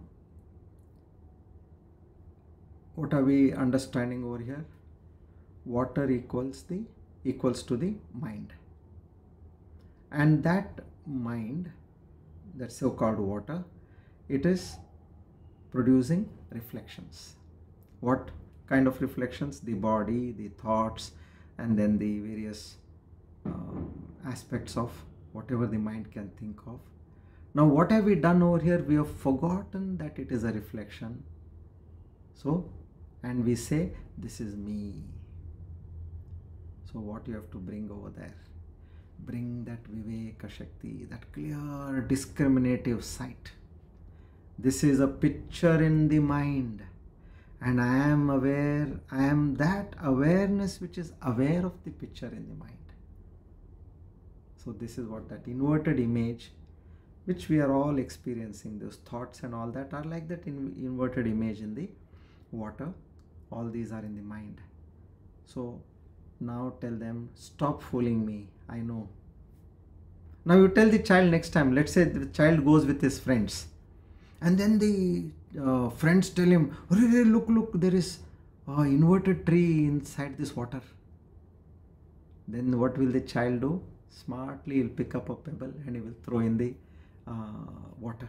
what are we understanding over here? Water equals to the mind. And that mind, that so-called water, it is producing reflections. What kind of reflections? The body, the thoughts, and then the various aspects of whatever the mind can think of. Now what have we done over here? We have forgotten that it is a reflection. So, and we say, this is me. So what you have to bring over there? Bring that Viveka Shakti, that clear discriminative sight. This is a picture in the mind, and I am aware, I am that awareness which is aware of the picture in the mind. So this is what that inverted image, which we are all experiencing, those thoughts and all that are like that inverted image in the water. All these are in the mind. So now tell them, stop fooling me, I know. Now you tell the child next time, let's say the child goes with his friends, and then the friends tell him, look, there is an inverted tree inside this water. Then what will the child do? Smartly he'll pick up a pebble and he will throw in the water.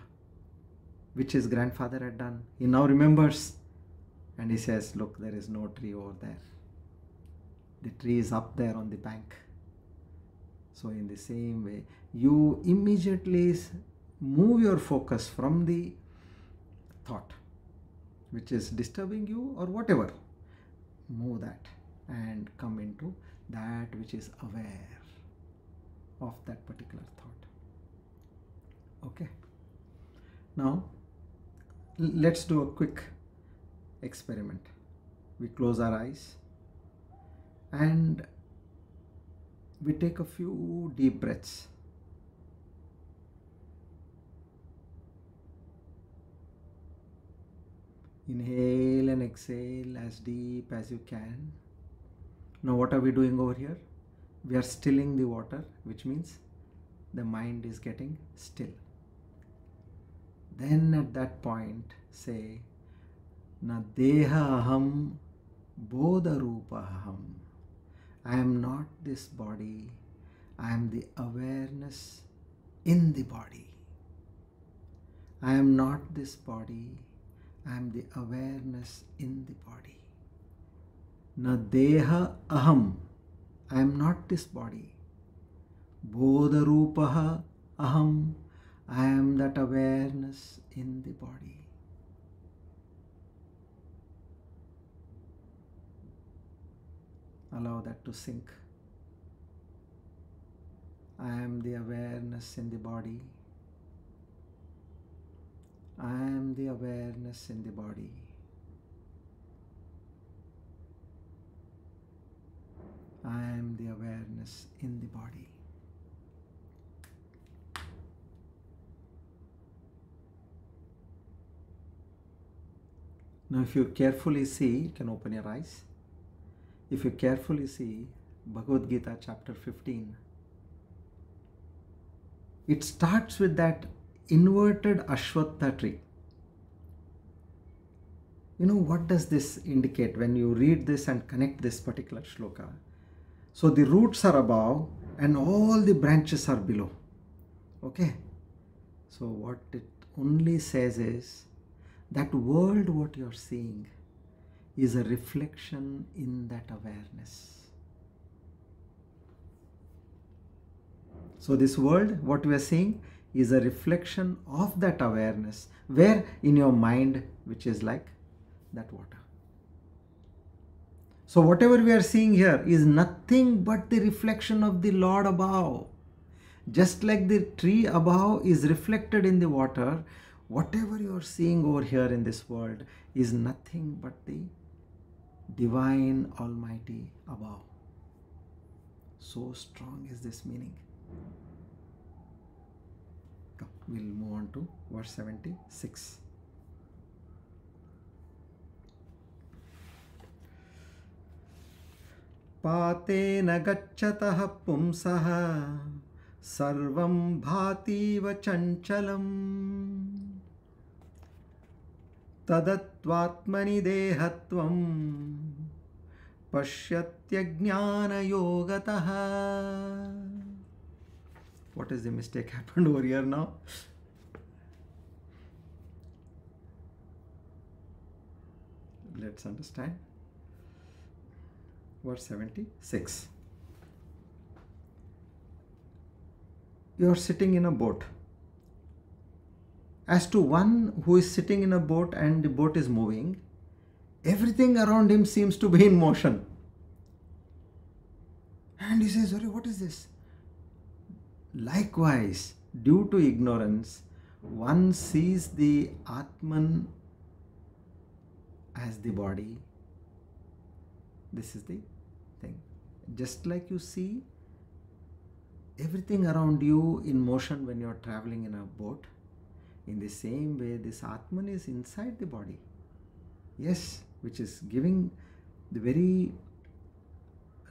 which his grandfather had done. He now remembers and he says, look, there is no tree over there. The tree is up there on the bank. So in the same way, you immediately move your focus from the thought which is disturbing you or whatever. Move that and come into that which is aware of that particular thought. Okay. Now, let's do a quick experiment. We close our eyes and we take a few deep breaths. Inhale and exhale as deep as you can. Now what are we doing over here? We are stilling the water, which means the mind is getting still. Then at that point say, Na deha aham bodha rupa aham. I am not this body, I am the awareness in the body. I am not this body, I am the awareness in the body. Na deha aham, I am not this body. Bodha rupaha aham, I am that awareness in the body. Allow that to sink. I am the awareness in the body. I am the awareness in the body. I am the awareness in the body. Now if you carefully see, you can open your eyes. If you carefully see Bhagavad Gita chapter 15, it starts with that inverted Ashwatha tree. You know, what does this indicate when you read this and connect this particular shloka? So the roots are above and all the branches are below. Okay? So what it only says is that world what you are seeing is a reflection in that awareness. So this world, what we are seeing, is a reflection of that awareness, where in your mind, which is like that water. So whatever we are seeing here is nothing but the reflection of the Lord above. Just like the tree above is reflected in the water, whatever you are seeing over here in this world is nothing but the Divine Almighty above. So strong is this meaning. Come, we'll move on to verse 76. Patena gacchataha pumsaha sarvam bhativa chanchalam tadatvatmani dehatvam pasyatyajnana yogataha. What is the mistake happened over here now? Let's understand. Verse 76. You are sitting in a boat. As to one who is sitting in a boat and the boat is moving, everything around him seems to be in motion. And he says, "Sorry, what is this?" Likewise, due to ignorance, one sees the Atman as the body. This is the thing. Just like you see everything around you in motion when you are traveling in a boat, in the same way this Atman is inside the body. Yes, which is giving the very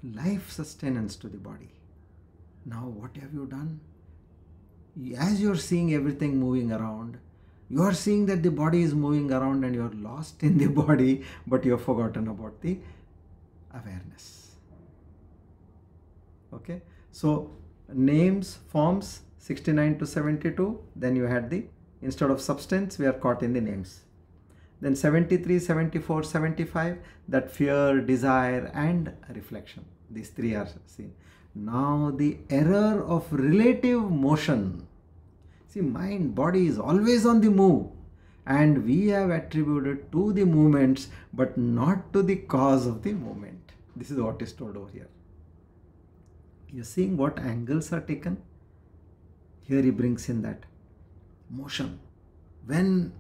life sustenance to the body. Now what have you done? As you are seeing everything moving around, you are seeing that the body is moving around and you are lost in the body, but you have forgotten about the awareness. Okay, so names, forms 69 to 72, then you had the Instead of substance, we are caught in the names. Then 73, 74, 75, that fear, desire and reflection. These three are seen. Now the error of relative motion. See, mind, body is always on the move, and we have attributed to the movements but not to the cause of the movement. This is what is told over here. You're seeing what angles are taken? Here he brings in that motion. When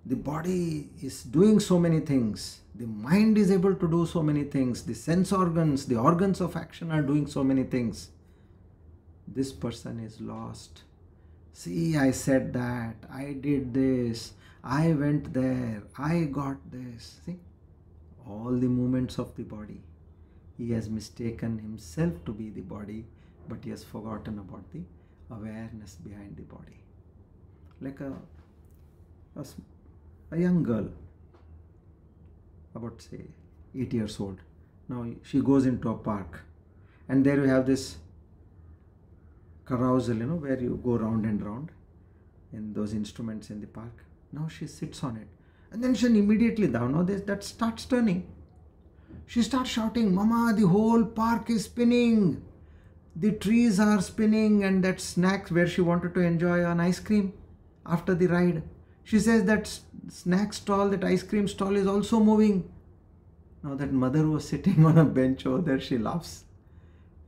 the body is doing so many things, the mind is able to do so many things, the sense organs, the organs of action are doing so many things, this person is lost. See, I said that, I did this, I went there, I got this. See, all the movements of the body. He has mistaken himself to be the body, but he has forgotten about the awareness behind the body. Like a young girl, about say 8 years old. Now she goes into a park, and there you have this carousel, where you go round and round in those instruments in the park. Now she sits on it, and then she immediately that starts turning. She starts shouting, "Mama, the whole park is spinning. The trees are spinning," and that snacks where she wanted to enjoy an ice cream after the ride. She says that snack stall, that ice cream stall is also moving. Now that mother was sitting on a bench over there, she laughs.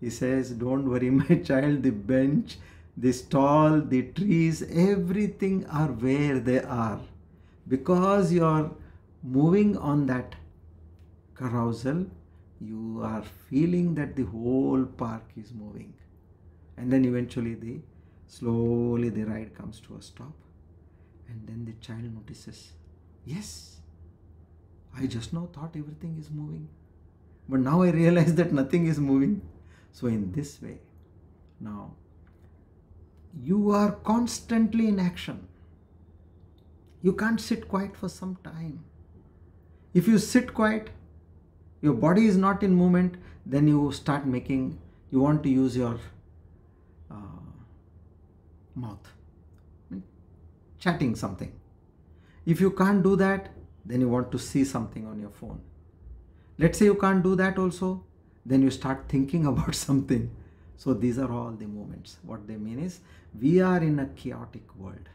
He says, "Don't worry, my child, the bench, the stall, the trees, everything are where they are. Because you are moving on that carousel, you are feeling that the whole park is moving." And then eventually slowly the ride comes to a stop. And then the child notices, "Yes, I just now thought everything is moving, but now I realize that nothing is moving." So in this way, now you are constantly in action. You can't sit quiet for some time. If you sit quiet, your body is not in movement, then you start you want to use your mouth, chatting something. If you can't do that, then you want to see something on your phone. Let's say you can't do that also, then you start thinking about something. So these are all the movements. What they mean is, we are in a chaotic world.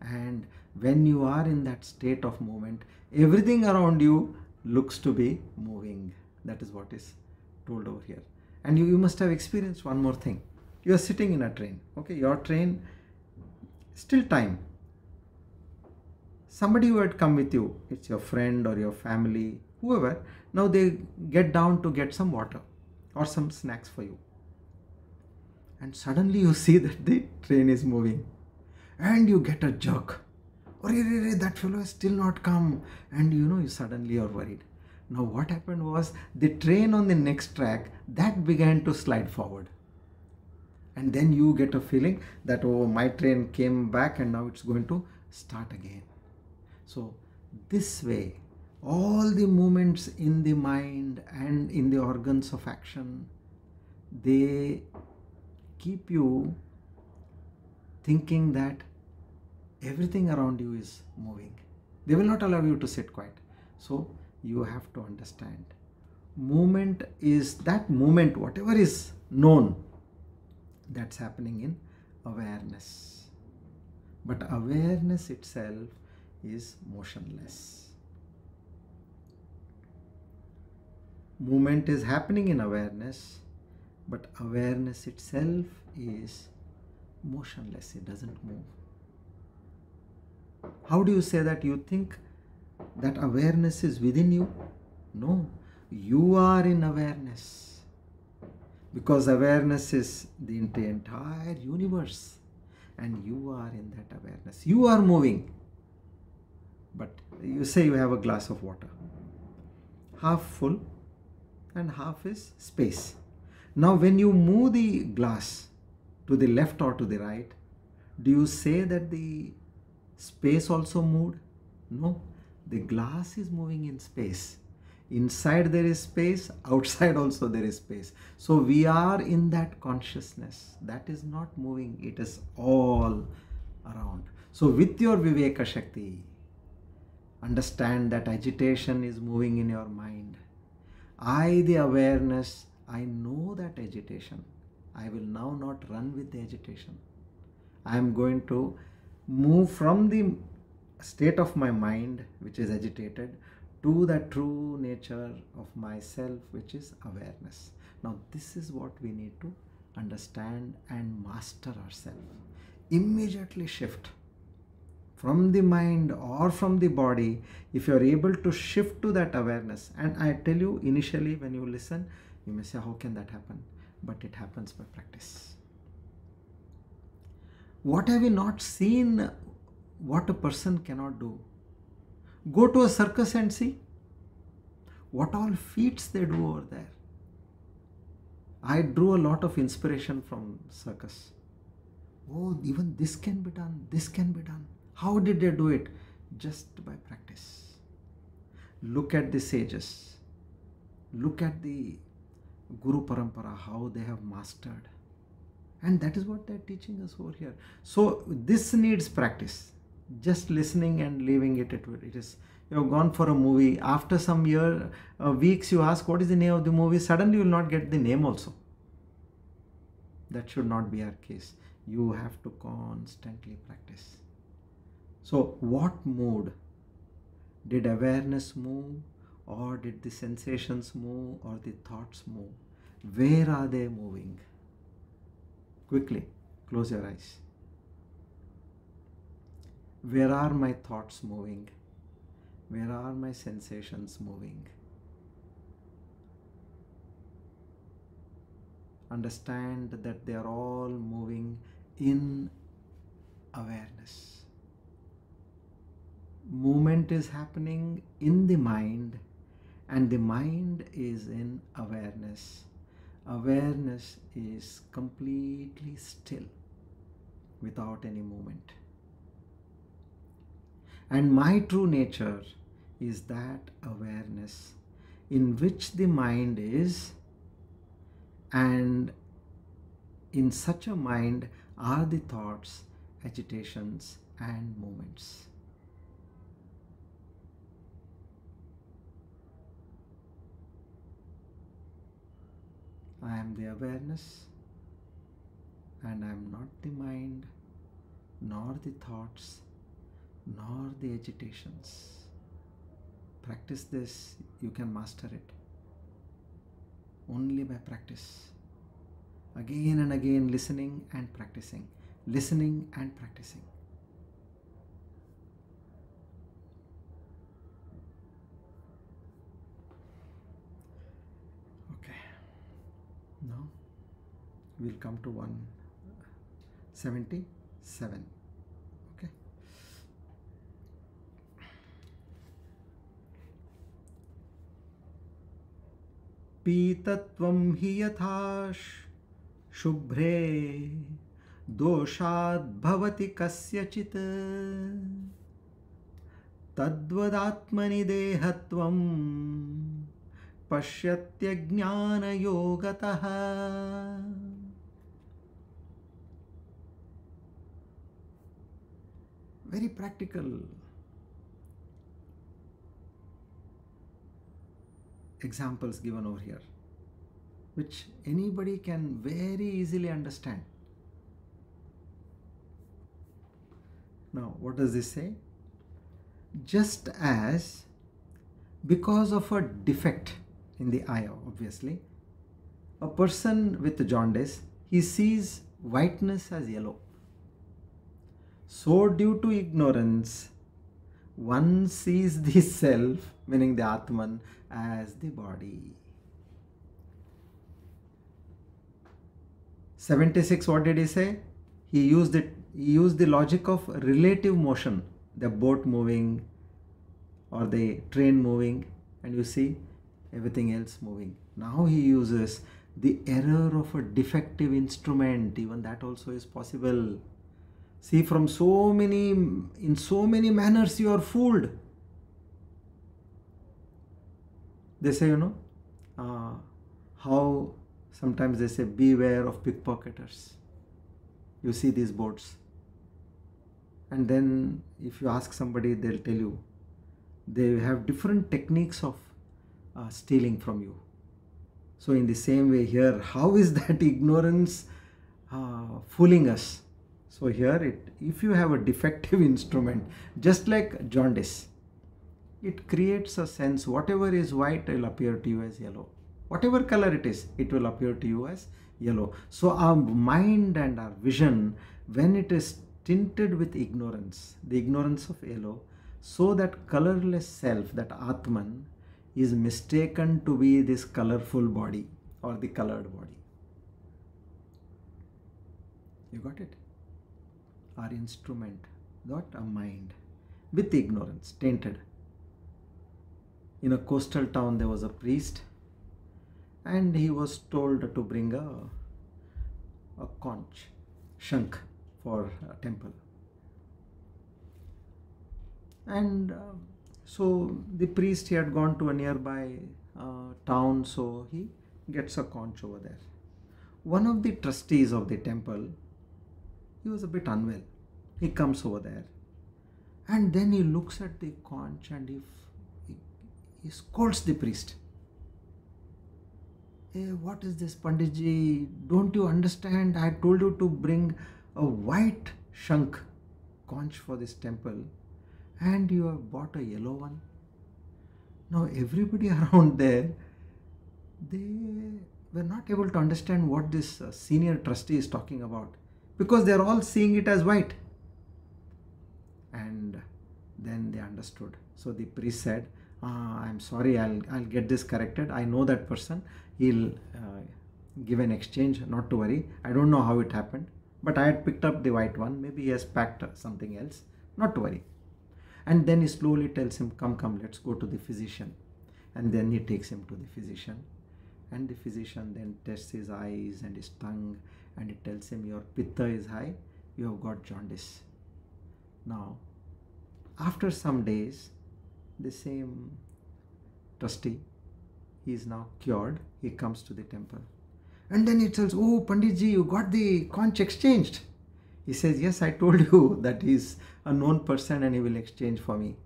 And when you are in that state of movement, everything around you looks to be moving. That is what is told over here. And you must have experienced one more thing. You are sitting in a train. Okay, your train, still time. Somebody who had come with you, it's your friend or your family, whoever, now they get down to get some water or some snacks for you. And suddenly you see that the train is moving. And you get a jerk. Or that fellow has still not come. And you suddenly are worried. Now what happened was, the train on the next track, that began to slide forward. And then you get a feeling that, oh, my train came back and now it's going to start again. So this way, all the movements in the mind and in the organs of action, they keep you thinking that everything around you is moving. They will not allow you to sit quiet. So you have to understand, movement is that movement, whatever is known, that's happening in awareness. But awareness itself is motionless. Movement is happening in awareness, but awareness itself is motionless. It doesn't move. How do you say that? You think that awareness is within you? No, you are in awareness. Because awareness is the entire universe, and you are in that awareness. You are moving. But you say you have a glass of water, half full and half is space. Now when you move the glass to the left or to the right, do you say that the space also moved? No, the glass is moving in space. Inside there is space, outside also there is space. So we are in that consciousness that is not moving. It is all around. So with your Viveka Shakti, understand that agitation is moving in your mind. I, the awareness, I know that agitation. I will now not run with the agitation. I am going to move from the state of my mind, which is agitated, to the true nature of myself, which is awareness. Now, this is what we need to understand and master ourselves. Immediately shift from the mind or from the body. If you are able to shift to that awareness, and I tell you, initially when you listen, you may say, how can that happen? But it happens by practice. What have you not seen what a person cannot do? Go to a circus and see what all feats they do over there. I drew a lot of inspiration from circus. Oh, even this can be done, this can be done. How did they do it? Just by practice. Look at the sages. Look at the Guru Parampara, how they have mastered. And that is what they are teaching us over here. So this needs practice. Just listening and leaving it is. You have gone for a movie. After some weeks, you ask, what is the name of the movie? Suddenly you will not get the name also. That should not be our case. You have to constantly practice. So what mood? Did awareness move? Or did the sensations move? Or the thoughts move? Where are they moving? Quickly, close your eyes. Where are my thoughts moving? Where are my sensations moving? Understand that they are all moving in awareness. Movement is happening in the mind, and the mind is in awareness. Awareness is completely still, without any movement. And my true nature is that awareness in which the mind is, and in such a mind are the thoughts, agitations, and movements. I am the awareness, and I am not the mind, nor the thoughts, nor the agitations. Practice this, you can master it. Only by practice. Again and again, listening and practicing. Listening and practicing. Okay. Now we'll come to 177. Okay. पीतत्वं हि यथा शुभ्रे दोषाद् भवति कस्यचित् तद्वदात्मनि देहत्वं पश्यत्यज्ञानयोगतः. Very practical examples given over here, which anybody can very easily understand. Now, what does this say? Just as because of a defect in the eye, obviously, a person with jaundice, he sees whiteness as yellow. So due to ignorance, one sees the self, meaning the Atman, as the body. 76, what did he say? He used the logic of relative motion, the boat moving or the train moving, and you see everything else moving. Now he uses the error of a defective instrument. Even that also is possible. See, in so many manners you are fooled. They say, how sometimes they say, beware of pickpocketers. You see these boards. And then if you ask somebody, they'll tell you they have different techniques of stealing from you. So in the same way here, how is that ignorance fooling us? So here, if you have a defective instrument, just like jaundice, it creates a sense, whatever is white will appear to you as yellow. Whatever color it will appear to you as yellow. So our mind and our vision, when it is tinted with ignorance, the ignorance of yellow, so that colorless self, that Atman, is mistaken to be this colorful body or the colored body. You got it? Our instrument, not a mind, with ignorance, tainted. In a coastal town, there was a priest, and he was told to bring a conch, shank, for a temple. And so the priest, he had gone to a nearby town, so he gets a conch over there. One of the trustees of the temple, he was a bit unwell. He comes over there, and then he looks at the conch and he scolds the priest. Hey, what is this, Panditji? Don't you understand? I told you to bring a white shank, conch, for this temple, and you have bought a yellow one. Now everybody around there, they were not able to understand what this senior trustee is talking about, because they are all seeing it as white. And then they understood. So the priest said, I'm sorry, I'll get this corrected. I know that person. He'll give an exchange, not to worry. I don't know how it happened, but I had picked up the white one. Maybe he has packed something else, not to worry. And then he slowly tells him, come, let's go to the physician. And then he takes him to the physician. And the physician then tests his eyes and his tongue, and he tells him, your pitta is high, you have got jaundice. Now, after some days, the same trustee, he is now cured. He comes to the temple. And then he tells, oh, Panditji, you got the conch exchanged. He says, yes, I told you that he is a known person and he will exchange for me.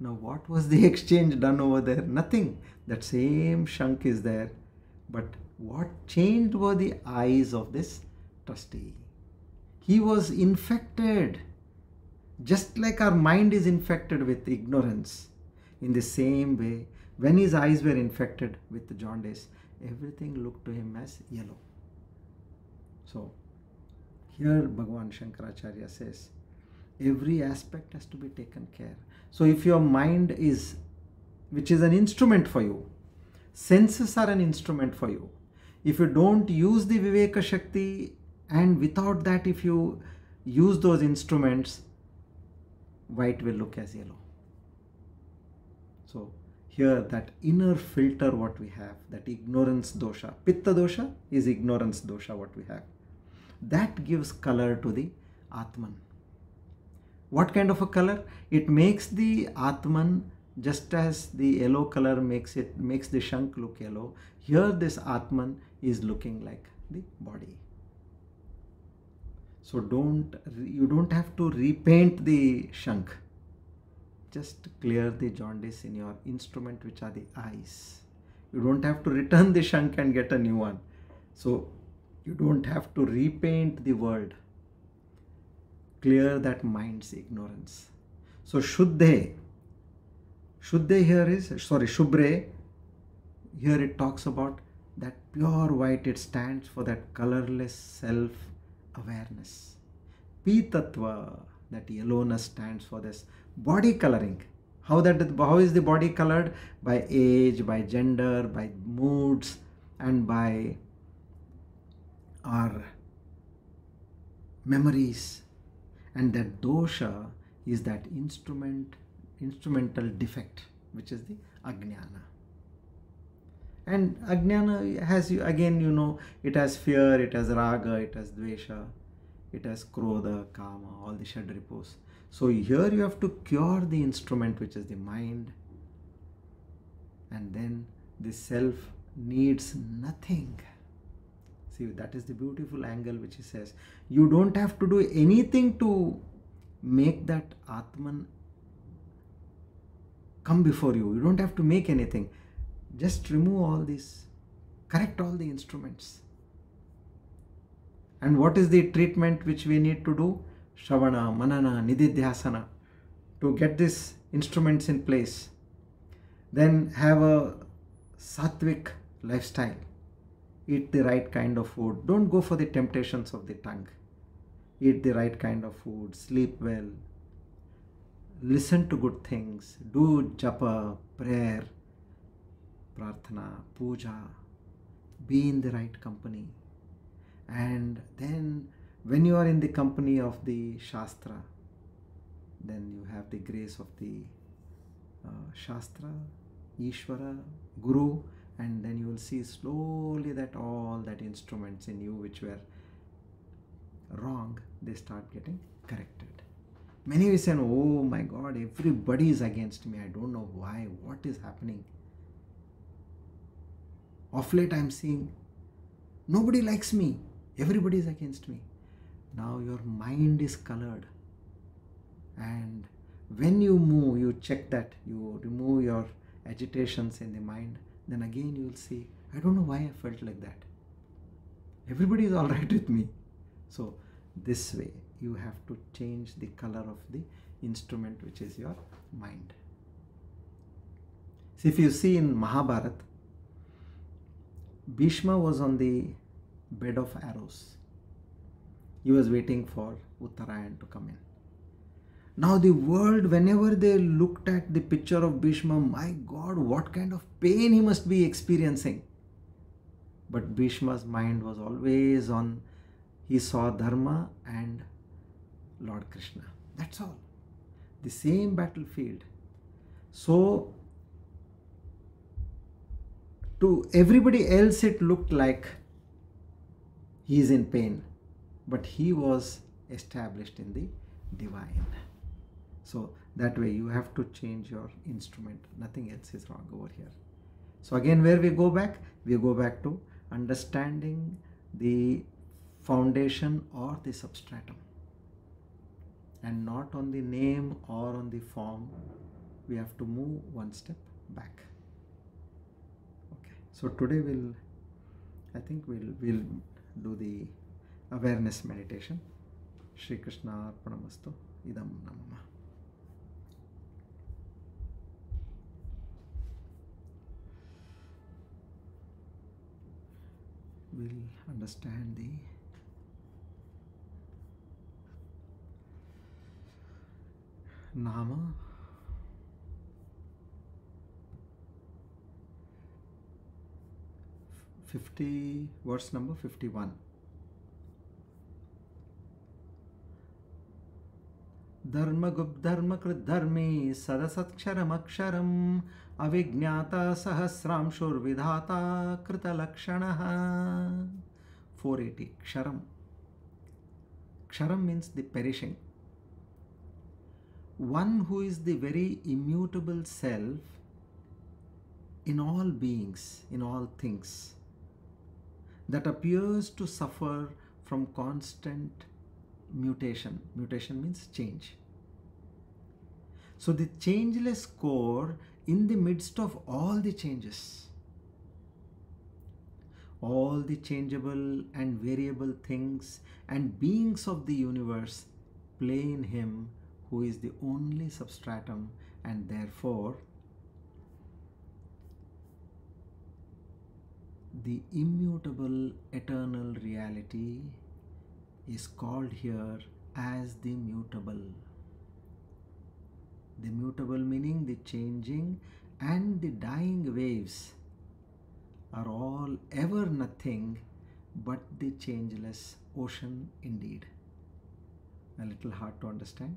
Now, what was the exchange done over there? Nothing. That same shank is there. But what changed were the eyes of this trustee. He was infected. Just like our mind is infected with ignorance, in the same way, when his eyes were infected with jaundice, everything looked to him as yellow. So, here Bhagavan Shankaracharya says, every aspect has to be taken care. So, if your mind is, which is an instrument for you, senses are an instrument for you. If you don't use the Viveka Shakti, and without that, if you use those instruments, white will look as yellow. So here, that inner filter what we have, that ignorance dosha, pitta dosha is ignorance dosha what we have, that gives color to the Atman. What kind of a color? It makes the Atman, just as the yellow color makes the shank look yellow. Here this Atman is looking like the body. So you don't have to repaint the shank. Just clear the jaundice in your instrument, which are the eyes. You don't have to return the shank and get a new one. So you don't have to repaint the world. Clear that mind's ignorance. So Shuddhe here is, Shubhre, here it talks about that pure white. It stands for that colorless self-awareness. Pitatva, that yellowness, stands for this body coloring. How is the body colored? By age, by gender, by moods, and by our memories. And that dosha is that instrumental defect, which is the ajnana. And ajnana has, it has fear, it has raga, it has dvesha, it has krodha, kama, all the shadripos. So here you have to cure the instrument, which is the mind, and then the self needs nothing. See, that is the beautiful angle which he says. You don't have to do anything to make that Atman come before you. You don't have to make anything. Just remove all these, correct all the instruments. And what is the treatment which we need to do? Shravana, Manana, Nididhyasana, to get these instruments in place. Then have a sattvic lifestyle. Eat the right kind of food. Don't go for the temptations of the tongue. Eat the right kind of food. Sleep well. Listen to good things. Do japa, prayer, prarthana, puja. Be in the right company. And then when you are in the company of the Shastra, then you have the grace of the Shastra, Ishvara, Guru, and then you will see slowly that all that instruments in you which were wrong, they start getting corrected. Many will say, oh my God, everybody is against me. I don't know why. What is happening? Of late I am seeing nobody likes me. Everybody is against me. Now your mind is colored. And when you move, you check that, you remove your agitations in the mind, then again you will see, I don't know why I felt like that. Everybody is all right with me. So this way you have to change the color of the instrument, which is your mind. So if you see in Mahabharata, Bhishma was on the bed of arrows. He was waiting for Uttarayan to come in. Now the world, whenever they looked at the picture of Bhishma, my God, what kind of pain he must be experiencing. But Bhishma's mind was always on, he saw Dharma and Lord Krishna. That's all. The same battlefield. So to everybody else it looked like he is in pain, but he was established in the divine. So that way you have to change your instrument. Nothing else is wrong over here. So again, where we go back? We go back to understanding the foundation or the substratum, and not on the name or on the form. We have to move one step back. Okay. So today I think we'll do the awareness meditation. Shri Krishna Arpanamastu. Idam Namah. We'll understand the Nama, verse number 51. Dharma gub dharma krit dharmi sadasatksharam aksharam avijñāta sahasramshur vidhata krita lakshanaha. 480. Ksharam. Ksharam means the perishing. One who is the very immutable self in all beings, in all things, that appears to suffer from constant mutation. Mutation means change. So the changeless core in the midst of all the changes, all the changeable and variable things and beings of the universe play in him who is the only substratum, and therefore the immutable eternal reality is called here as the mutable. The mutable meaning the changing and the dying waves are all ever nothing but the changeless ocean indeed. A little hard to understand,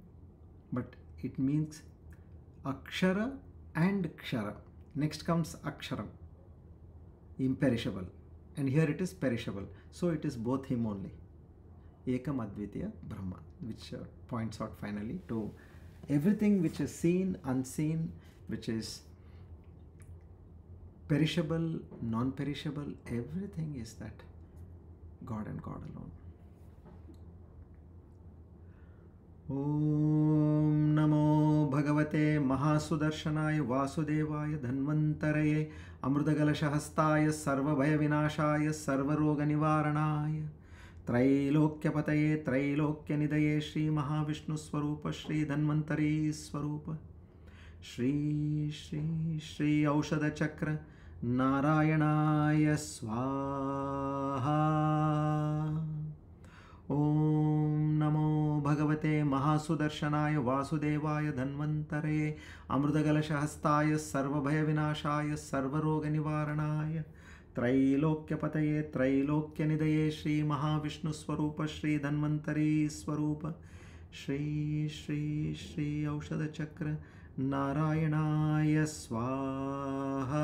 but it means akshara and kshara. Next comes aksharam, imperishable, and here it is perishable. So it is both him only. Ekam Advitiya Brahma, which points out finally to everything which is seen, unseen, which is perishable, non-perishable, everything is that God and God alone. Om Bhagavate Mahasudarshanaaya Vasudevaya Dhanvantaraye Amrutagalashahastaya Sarvabhaya Vinashaya Sarvaroga Nivaranaya Trailokyapataye Trailokyanidaya Shri Mahavishnu Swarupa Shri Dhanvantari Swarupa Shri Shri Shri Aushadha Chakra Narayanaya Swaha. Om Namo Bhagavate Mahasudarshanaaya Vasudevaya Dhanvantaraye Amrutagalashahastaya Sarvabhaya Vinashaya Sarvaroga Nivaranaya Trailokyapataye Trailokyanidaya Shri Mahavishnu Swarupa Shri Dhanvantari Swarupa Shri Shri Shri Aushadha Chakra Narayanaya Swaha.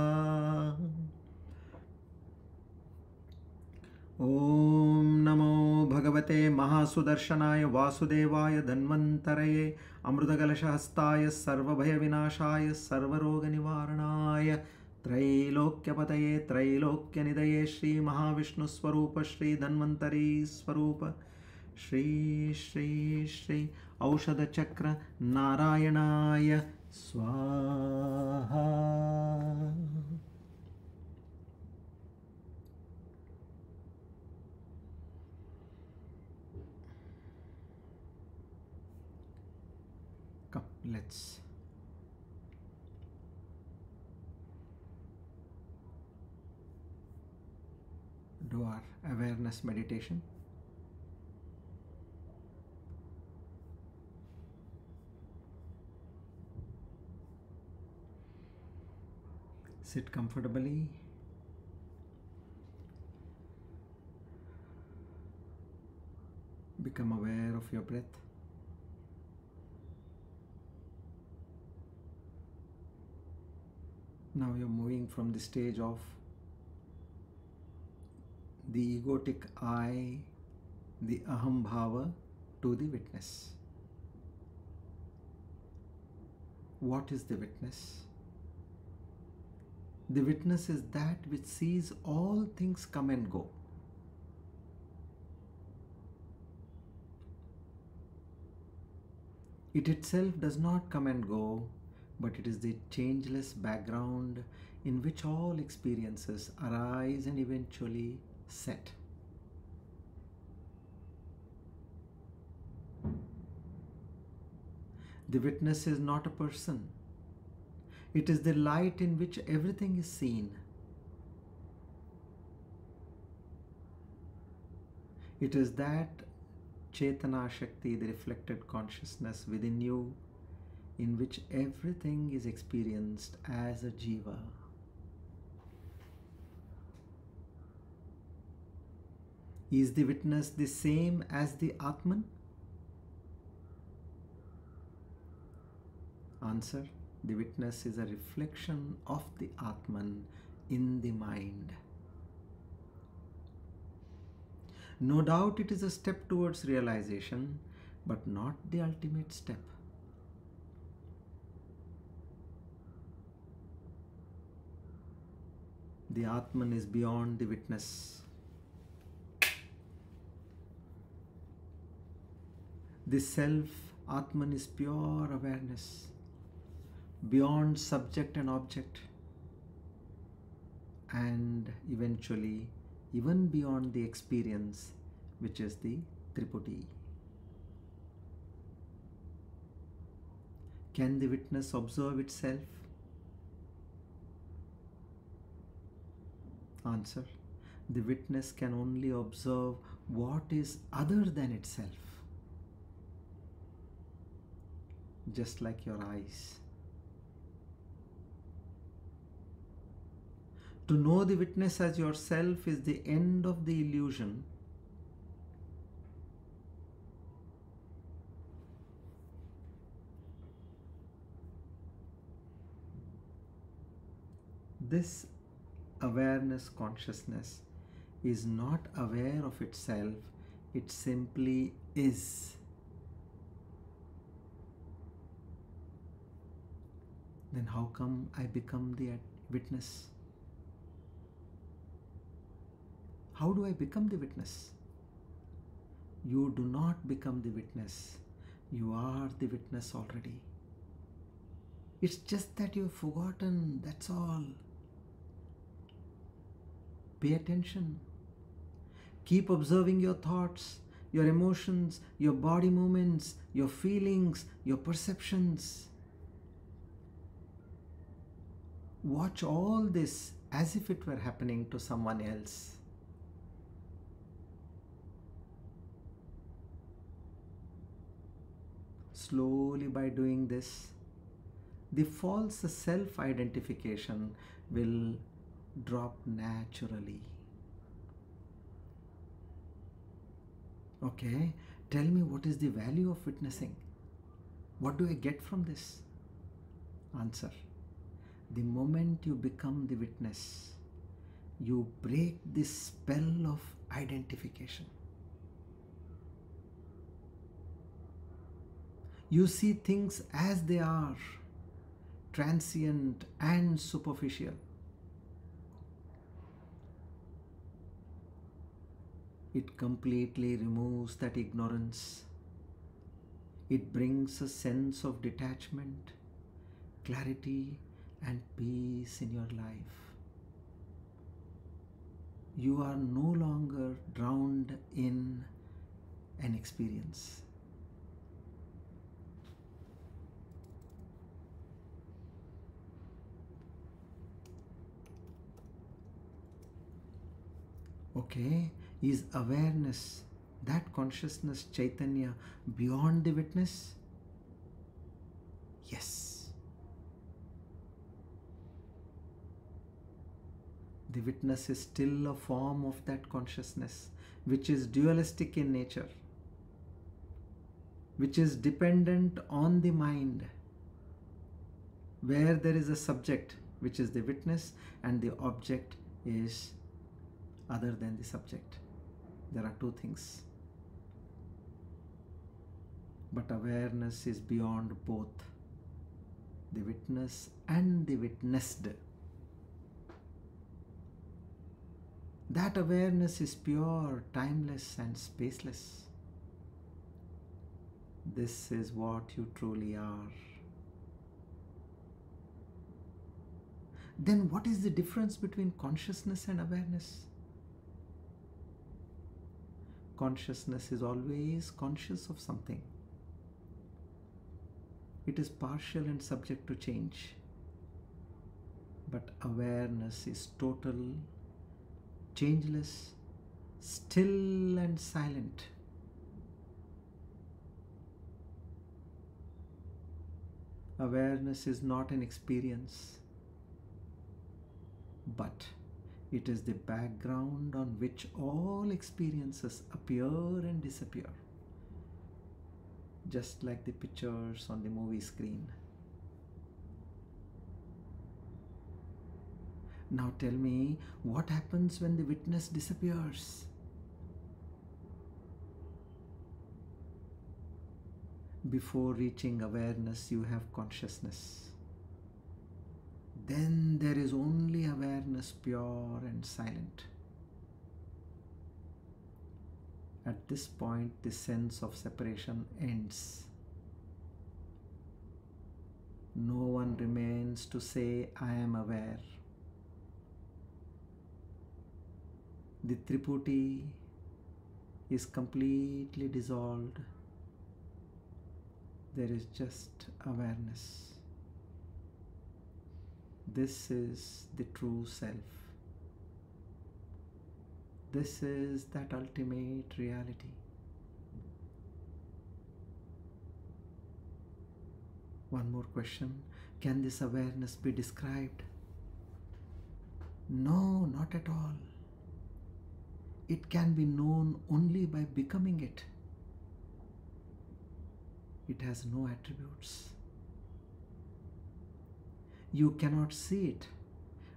Om Namo Bhagavate Mahasudarshanaaya Vasudevaya Dhanvantaraye Amrutagalashahastaya Sarvabhaya Vinashaya Sarvaroga Nivaranaya Trailokyapataye Trailokyanidaya Shri Mahavishnu Swarupa Shri Dhanvantari Swarupa Shri Shri Shri Aushadha Chakra Narayanaya Swaha. Come, let's do our awareness meditation. Sit comfortably. Become aware of your breath. Now you're moving from the stage of the egotic I, the aham bhava, to the witness. What is the witness? The witness is that which sees all things come and go. It itself does not come and go, but it is the changeless background in which all experiences arise and eventually set. The witness is not a person. It is the light in which everything is seen. It is that Chetana Shakti, the reflected consciousness within you, in which everything is experienced as a Jiva. Is the witness the same as the Atman? Answer: the witness is a reflection of the Atman in the mind. No doubt it is a step towards realization, but not the ultimate step. The Atman is beyond the witness. The self, Atman, is pure awareness, beyond subject and object, and eventually even beyond the experience, which is the Triputi. Can the witness observe itself? Answer: the witness can only observe what is other than itself. Just like your eyes. To know the witness as yourself is the end of the illusion. This awareness consciousness is not aware of itself, it simply is. Then how come I become the witness? How do I become the witness? You do not become the witness. You are the witness already. It's just that you've forgotten, that's all. Pay attention. Keep observing your thoughts, your emotions, your body movements, your feelings, your perceptions. Watch all this as if it were happening to someone else. Slowly, by doing this, the false self-identification will drop naturally. Okay, tell me, what is the value of witnessing? What do I get from this? Answer: the moment you become the witness, you break this spell of identification. You see things as they are, transient and superficial. It completely removes that ignorance. It brings a sense of detachment, clarity, and peace in your life. You are no longer drowned in an experience. Okay, is awareness, that consciousness, Chaitanya, beyond the witness? Yes. The witness is still a form of that consciousness, which is dualistic in nature, which is dependent on the mind, where there is a subject, which is the witness, and the object is other than the subject. There are two things. But awareness is beyond both the witness and the witnessed. That awareness is pure, timeless, and spaceless. This is what you truly are. Then what is the difference between consciousness and awareness? Consciousness is always conscious of something. It is partial and subject to change. But awareness is total, changeless, still and silent. Awareness is not an experience, but it is the background on which all experiences appear and disappear, just like the pictures on the movie screen. Now tell me, what happens when the witness disappears? Before reaching awareness, you have consciousness. Then there is only awareness, pure and silent. At this point, the sense of separation ends. No one remains to say, I am aware. The Triputi is completely dissolved. There is just awareness. This is the true self. This is that ultimate reality. One more question. Can this awareness be described? No, not at all. It can be known only by becoming it. It has no attributes. You cannot see it,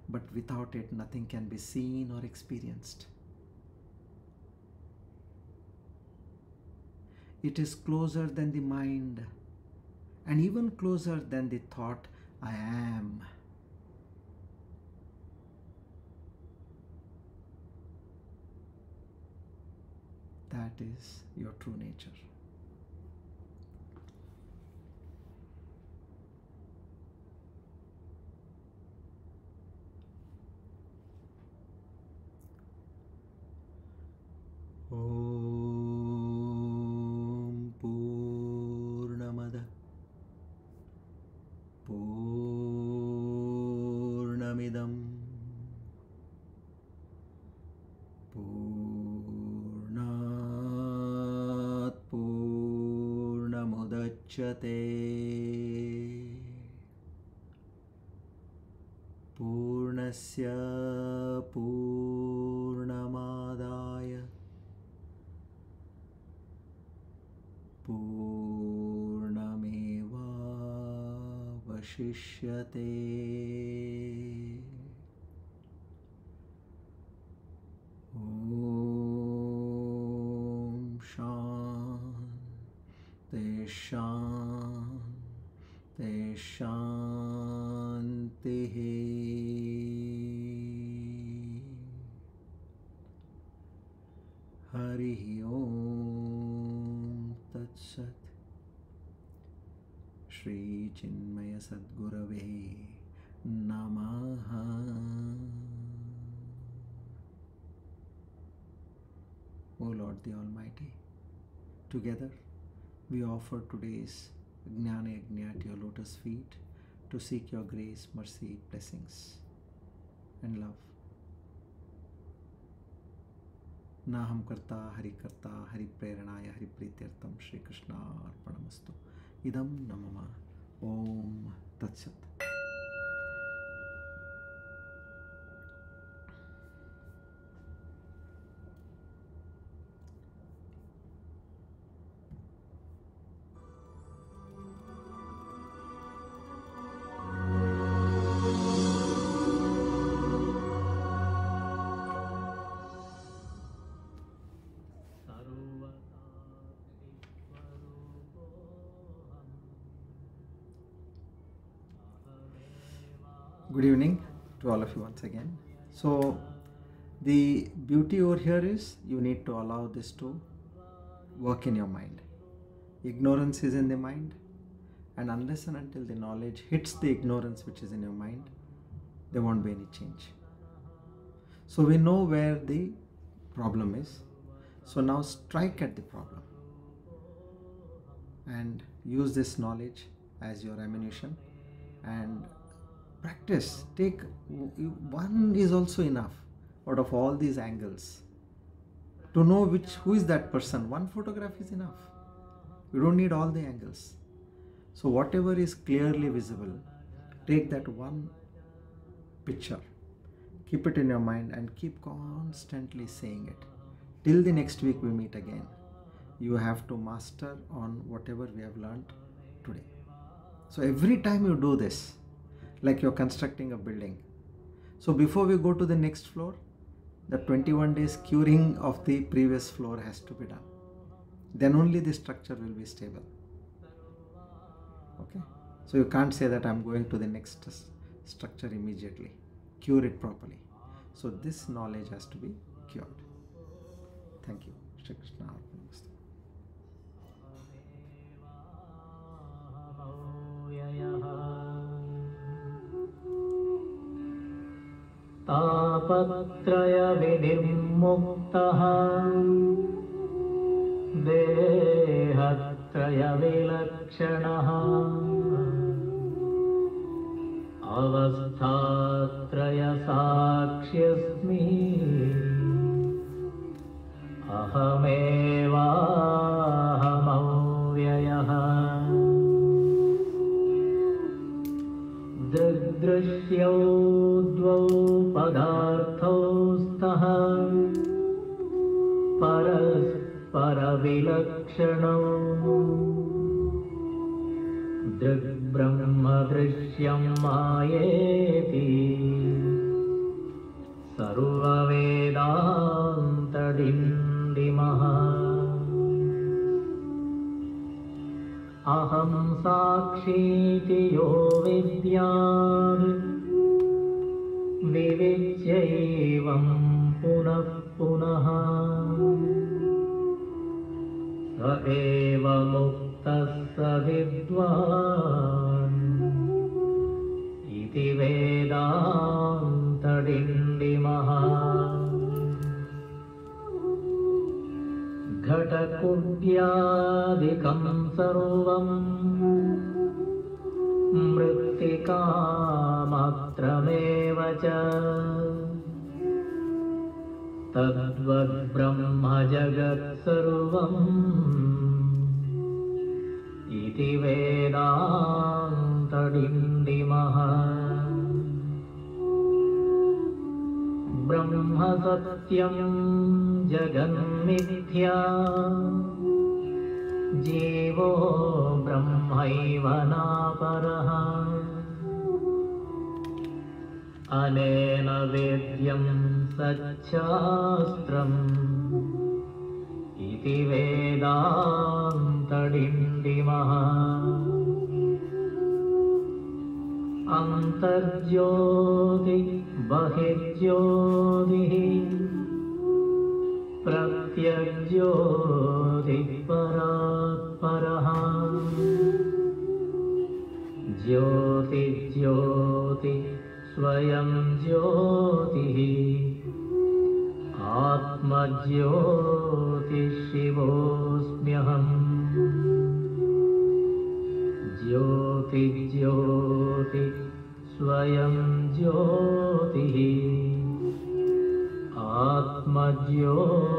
but without it, nothing can be seen or experienced. It is closer than the mind, and even closer than the thought, I am. That is your true nature. Purnasya Purnamadaya Purnameva Vashishyate. Om Shanti Shanti Shanti. Hari Om Tat Sat. Shri Chinmaya Sadgurave Namaha. O Lord the Almighty, together we offer today's Jnana Yajna at your lotus feet to seek your grace, mercy, blessings, and love. Naham Karta, Hari Preranaya, Hari Prityartam, Shri Krishna Arpanamastu. Idam Namama. Om Tat Sat. Good evening to all of you once again. So the beauty over here is you need to allow this to work in your mind. Ignorance is in the mind, and unless and until the knowledge hits the ignorance which is in your mind, there won't be any change. So we know where the problem is. So now strike at the problem and use this knowledge as your ammunition and practice. Take one is also enough out of all these angles to know who is that person. One photograph is enough. You don't need all the angles. So whatever is clearly visible, take that one picture, keep it in your mind and keep constantly saying it till the next week we meet again. You have to master on whatever we have learned today. So every time you do this, like you're constructing a building. So before we go to the next floor, the 21 days curing of the previous floor has to be done. Then only the structure will be stable. Okay? So you can't say that I'm going to the next structure immediately. Cure it properly. So this knowledge has to be cured. Thank you. Shri Krishna Arpanamastu. तापत्रय विनिर्मुक्तः देहत्रय विलक्षणः अवस्थात्रय साक्ष्यस्मि अहमेवाहमव्ययः दृग्दृश्यौ द्वौ पदार्थौ स्तः परस्परविलक्षणौ दृग्ब्रह्मदृश्यं मायेति सर्ववेदान्तडिण्डिमः अहं साक्षीति यो विद्यात् विविच्यैवं पुनः पुनः स एव मुक्तः स विद्वान् इति वेदान्तडिण्डिमः घटकुड्यादिकं सर्वं मृत्तिकामात्रमेव च तद्वद्ब्रह्म जगत् सर्वम् इति इति वेदान्तडिण्डिमः ब्रह्म सत्यं जगन्मिथ्या जीवो ब्रह्मैव नापरः अनेन वेद्यं सच्छास्त्रम् इति वेदान्तडिण्डिमः अन्तर्ज्योति बहिर्ज्योतिः प्रत्यग्ज्योतिः परात्परः ज्योतिज्योति स्वयं ज्योतिः आत्मज्योतिशिवोऽस्म्यहम् ज्योतिज्योति स्वयं ज्योतिः आत्मज्योतिः